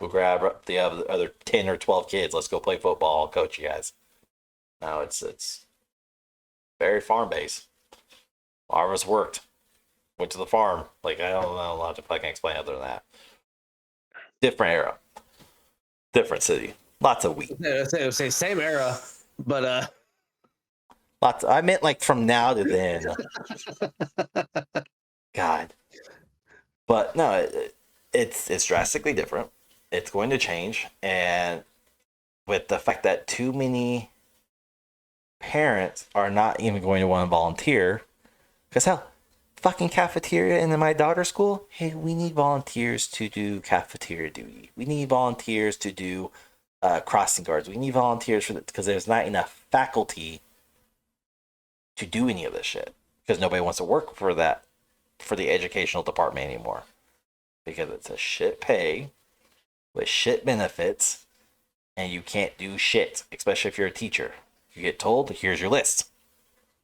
Go grab the other 10 or 12 kids. Let's go play football. I'll coach you guys. No, it's very farm based. All of us worked. Went to the farm. Like, I don't know a lot to fucking explain other than that. Different era. Different city. Lots of wheat. I would say same era, but lots. I meant like from now to then. God. But no, it's drastically different. It's going to change, and with the fact that too many parents are not even going to want to volunteer, because hell, fucking cafeteria in my daughter's school, hey, we need volunteers to do cafeteria duty. We need volunteers to do crossing guards. We need volunteers for that, because there's not enough faculty to do any of this shit, because nobody wants to work for the educational department anymore, because it's a shit pay with shit benefits, and you can't do shit, especially if you're a teacher. You get told, here's your list.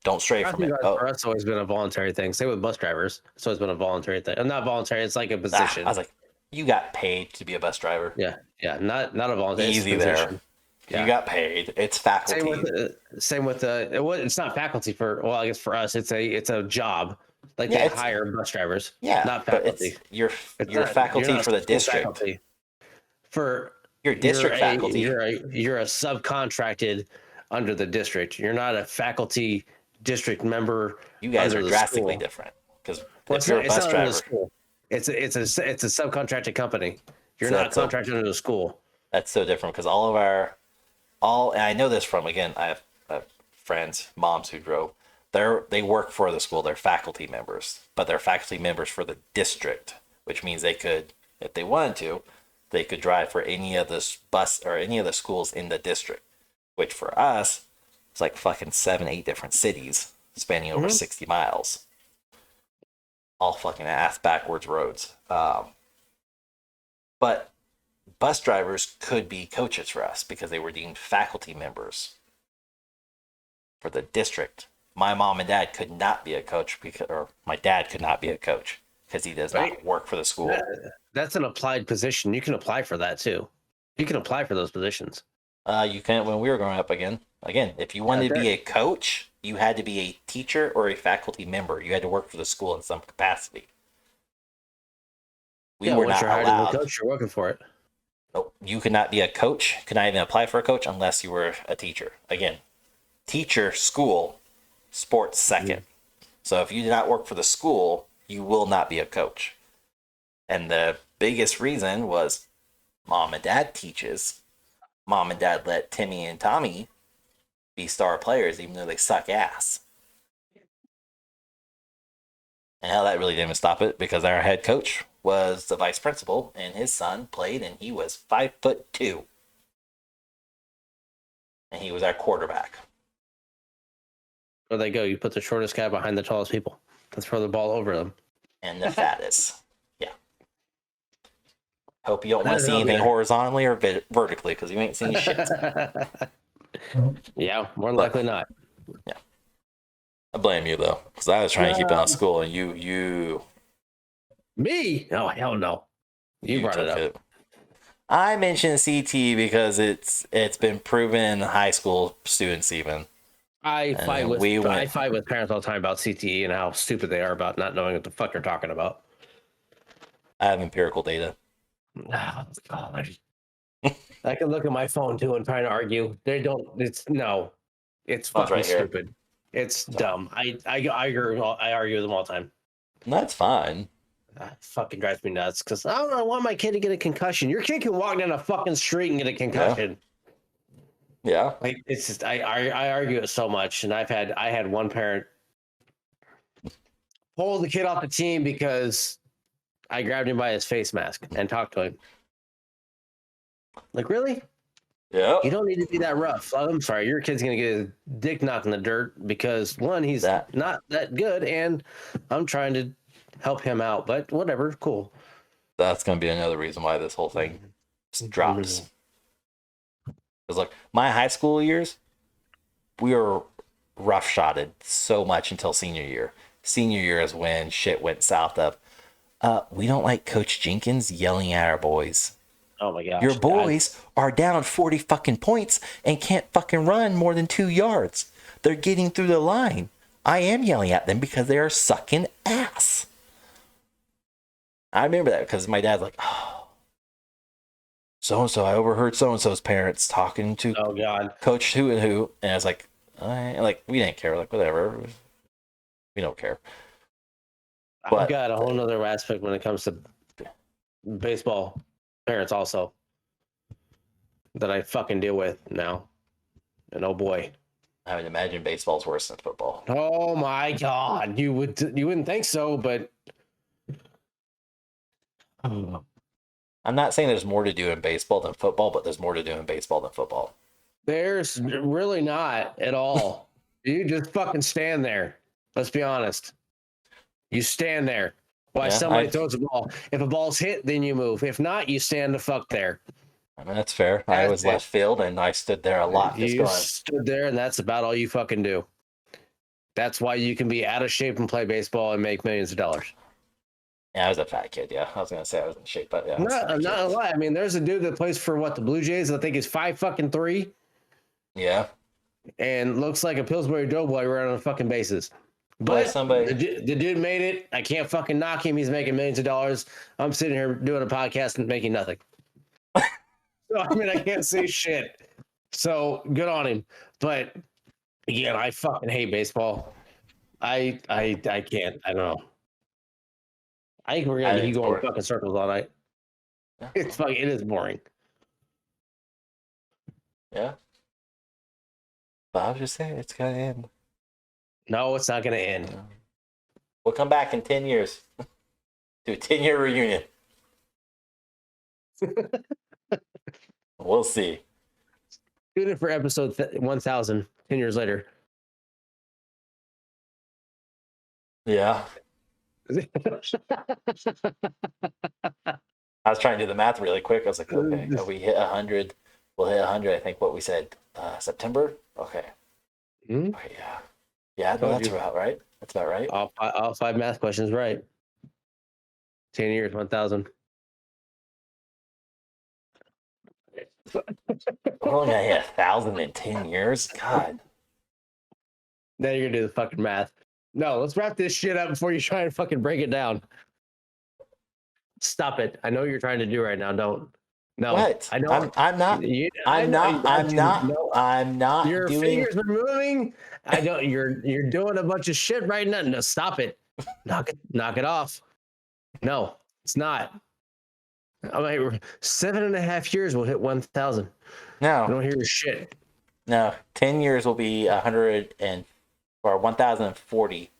Don't stray from it. For us, it's always been a voluntary thing. Same with bus drivers. It's always been a voluntary thing. Not voluntary. It's like a position. I was like, you got paid to be a bus driver. Yeah. Not a voluntary. Easy there. Yeah. You got paid. It's faculty. Same with it's not faculty for. Well, I guess for us, it's a job. Like they hire bus drivers. Yeah, not faculty. You're faculty for the district. Faculty. For your district faculty. You're a subcontracted under the district. You're not a faculty district member. You guys are drastically different, because if you're a bus driver, it's a subcontracted company. You're not contracted under the school. That's so different, because and I know this from, again, I have friends, moms who drove. They work for the school. They're faculty members, but they're faculty members for the district, which means they could, if they wanted to, they could drive for any of the bus or any of the schools in the district, which for us, it's like fucking 7, 8 different cities spanning over 60 miles. All fucking ass backwards roads. But bus drivers could be coaches for us because they were deemed faculty members for the district. My mom and dad could not be a coach or my dad could not be a coach because he does not work for the school. That's an applied position. You can apply for that too. You can apply for those positions. You can't when we were growing up again, if you wanted to be a coach, you had to be a teacher or a faculty member. You had to work for the school in some capacity. We were not allowed. Coach, you're working for it. Nope. You could not be a coach, could not even apply for a coach unless you were a teacher. Again, teacher, school, sports second. So if you did not work for the school, you will not be a coach. And the biggest reason was mom and dad teaches. Mom and dad let Timmy and Tommy be star players even though they suck ass. And hell, that really didn't stop it because our head coach was the vice principal and his son played and he was 5'2". And he was our quarterback. Where they go, you put the shortest guy behind the tallest people to throw the ball over them. And the fattest. Yeah. Hope you don't want to see anything horizontally or vertically because you ain't seen shit. Yeah, more likely not. Yeah. I blame you though, because I was trying to keep it out of school, and you. Me? Oh hell no! You brought it up. I mentioned CTE because it's been proven in high school students even. I fight with parents all the time about CTE and how stupid they are about not knowing what the fuck you're talking about. I have empirical data. Oh, God. I can look at my phone too and try to argue. They don't. It's fucking right stupid. It's dumb. I argue with them all the time. That's fine. That fucking drives me nuts because I don't want my kid to get a concussion. Your kid can walk down a fucking street and get a concussion. Yeah. Like it's just I argue it so much, and I had one parent pull the kid off the team because I grabbed him by his face mask and talked to him. Like, really? Yeah. You don't need to be that rough. I'm sorry, your kid's gonna get his dick knocked in the dirt because one, he's not that good, and I'm trying to help him out. But whatever, cool. That's gonna be another reason why this whole thing drops. Because look, my high school years, we were roughshotted so much until senior year. Senior year is when shit went south of. We don't like Coach Jenkins yelling at our boys. Oh my gosh. Your boys are down 40 fucking points and can't fucking run more than 2 yards. They're getting through the line. I am yelling at them because they are sucking ass. I remember that because my dad's like, oh, so-and-so, I overheard so-and-so's parents talking to Coach who and who. And I was like, we didn't care. Like, whatever. We don't care. I've got a whole nother aspect when it comes to baseball parents also that I fucking deal with now. And oh boy. I would imagine baseball's worse than football. Oh my God. You wouldn't think so, but I'm not saying there's more to do in baseball than football, but there's more to do in baseball than football. There's really not at all. You just fucking stand there. Let's be honest. You stand there while somebody throws a ball. If a ball's hit, then you move. If not, you stand the fuck there. I mean, that's fair. I was left field and I stood there a lot. You stood there and that's about all you fucking do. That's why you can be out of shape and play baseball and make millions of dollars. Yeah, I was a fat kid. Yeah, I was gonna say I was in shape, but yeah. Not a lie. I mean, there's a dude that plays for the Blue Jays. I think he's 5'3". Yeah. And looks like a Pillsbury Doughboy running on fucking bases. But the dude made it. I can't fucking knock him. He's making millions of dollars. I'm sitting here doing a podcast and making nothing. So I mean, I can't say shit. So good on him. But again, I fucking hate baseball. I can't. I don't know. I think we're gonna keep going in fucking circles all night. It is boring. Yeah. But I was just saying it's gonna end. No, it's not gonna end. We'll come back in 10 years. Do a 10-year reunion. We'll see. Tune in for episode 1000, 10 years later. Yeah. I was trying to do the math really quick. I was like, okay, if we hit 100, we'll hit 100. I think what we said, September. Okay. Hmm? Okay. Yeah. Yeah. No, that's about right. That's about right. All 5 math questions right. 10 years, 1000. We're only gonna hit 1,000 in 10 years. God. Now you're gonna do the fucking math. No, let's wrap this shit up before you try and fucking break it down. Stop it. I know what you're trying to do right now. Don't. No. What? I know. I'm not. I'm not Your doing. fingers are moving. I don't. You're doing a bunch of shit right now. No, stop it. Knock it off. No, it's not. I'm like 7.5 years. We'll hit 1,000. No. I don't hear your shit. No. 10 years will be 1,040.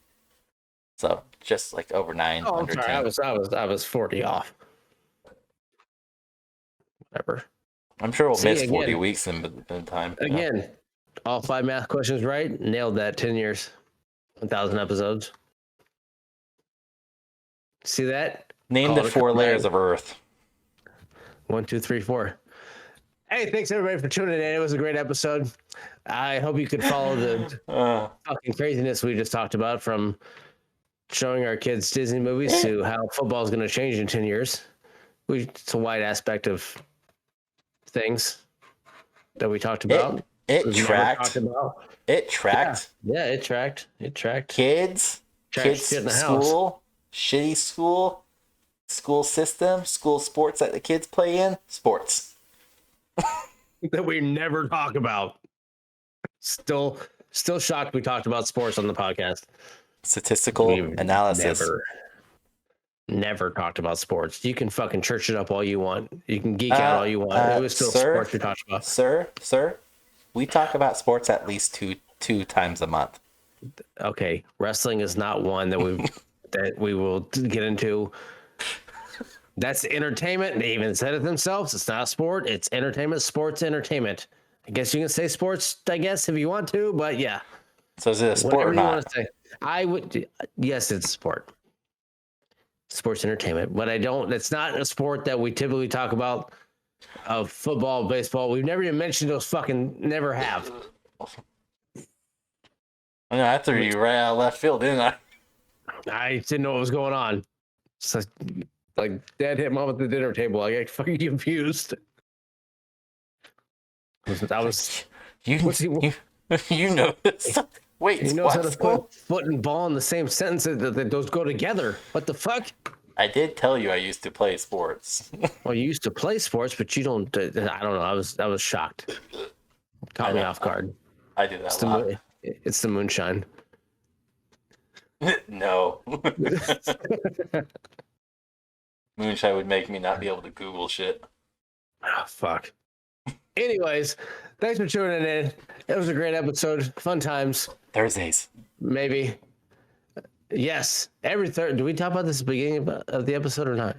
So just like over 900. Oh, I'm sorry. I was 40 off. Whatever. I'm sure we'll miss 40 weeks in time. Again, all 5 math questions right. Nailed that. 10 years, 1,000 episodes. See that? Name the 4 layers of Earth. 1, 2, 3, 4. Hey, thanks everybody for tuning in. It was a great episode. I hope you could follow the fucking craziness we just talked about, from showing our kids Disney movies to how football is going to change in 10 years. It's a wide aspect of things that we talked about. It tracked. It tracked. Yeah, it tracked. It tracked. Kids in the school, shitty school system, school sports that the kids play in, sports. That we never talk about. Still shocked we talked about sports on the podcast. Statistical analysis. Never talked about sports. You can fucking church it up all you want. You can geek out all you want. It was still sports we talked about. Sir, we talk about sports at least two times a month. Okay, wrestling is not one that we will get into. That's entertainment. They even said it themselves. It's not sport. It's entertainment. Sports entertainment. I guess you can say sports, I guess, if you want to, but yeah. So is it a sport or not? I would. Yes, it's a sport. Sports entertainment, but it's not a sport that we typically talk about. Football, baseball. We've never even mentioned those. Never have. I know, I threw you right out of left field, didn't I? I didn't know what was going on. So, like, Dad hit Mom at the dinner table. I got fucking confused. That was you know this. Wait, he knows how to put foot and ball in the same sentence. That those go together. What the fuck? I did tell you I used to play sports. Well, you used to play sports, but you don't. I don't know. I was shocked. Caught me off guard. I do that a lot. It's the moonshine. No. Moonshine would make me not be able to Google shit. Oh, fuck. Anyways, thanks for tuning in. It was a great episode. Fun times. Thursdays. Maybe. Yes. Every Thursday. Do we talk about this at the beginning of the episode or not?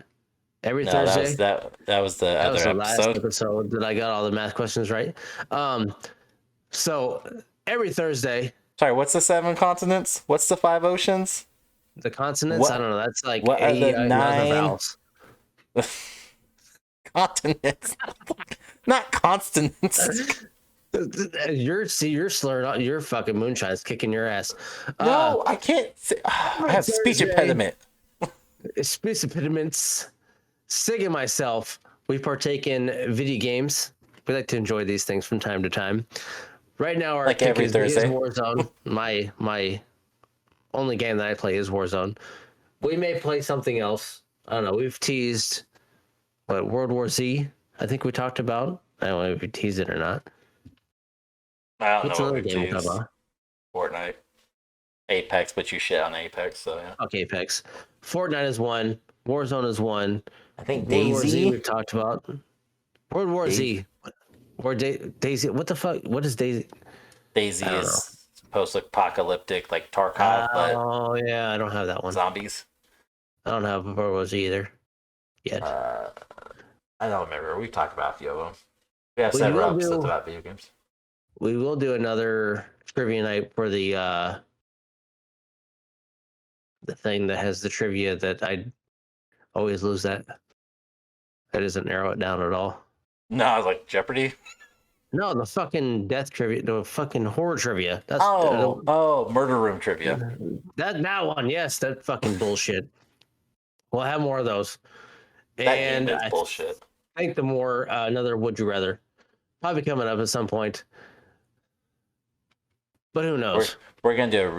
Every Thursday? That was the other episode. Last episode that I got all the math questions right. So every Thursday. Sorry, what's the 7 continents? What's the 5 oceans? The continents? I don't know. That's like what are the 9 vowels. Continents. Not consonants. You're slurring. Your fucking moonshine's kicking your ass. No, I can't. I have speech impediment. Speech impediments. Sig and myself, we partake in video games. We like to enjoy these things from time to time. Right now, our like every Thursday. Is Warzone. My only game that I play is Warzone. We may play something else. I don't know. We've teased World War Z. I think we talked about. I don't know if we teased it or not. I don't What's know another game we talk about? Fortnite. Apex, but you shit on Apex, so yeah. Okay, Apex. Fortnite is one. Warzone is one. I think World War Z Daisy. we've talked about. World War Z. Or Daisy. What the fuck? What is Daisy? Daisy is post-apocalyptic, like Tarkov, but oh yeah, I don't have that one. Zombies. I don't have World War Z either. Yet. I don't remember. We talked about a few of them. We have We several will episodes do- about video games. We will do another trivia night for the thing that has the trivia that I always lose that. That doesn't narrow it down at all. No, I was like Jeopardy. No, the fucking death trivia, the fucking horror trivia. That's Murder Room Trivia. that one. Yes, that fucking bullshit. We'll have more of those. That And game is I bullshit. think the more another would you rather probably coming up at some point. But who knows? We're gonna do a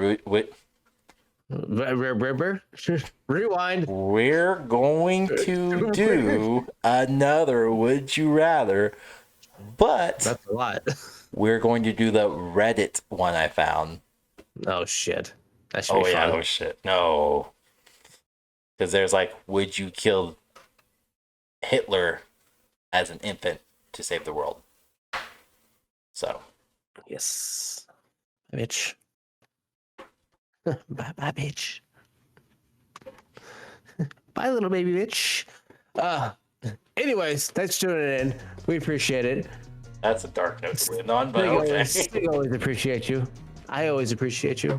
Rewind. We're going to do another Would You Rather, but That's a lot. we're going to do the Reddit one I found. Oh shit. That should be yeah, fun. oh shit, no. Because there's like, would you kill Hitler as an infant to save the world? So. Yes. Bitch. Bye bye, bitch. Bye, little baby bitch. Anyways, thanks for tuning in. We appreciate it. That's a dark note to end on, but We okay. always appreciate you. I always appreciate you.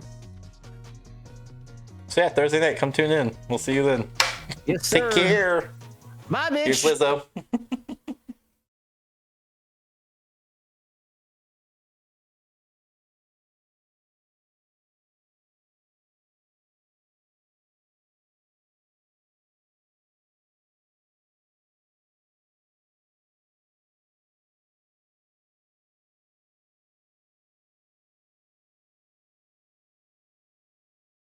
So yeah, Thursday night, come tune in. We'll see you then. Yes, sir. Take care. Bye, bitch. Here's Lizzo.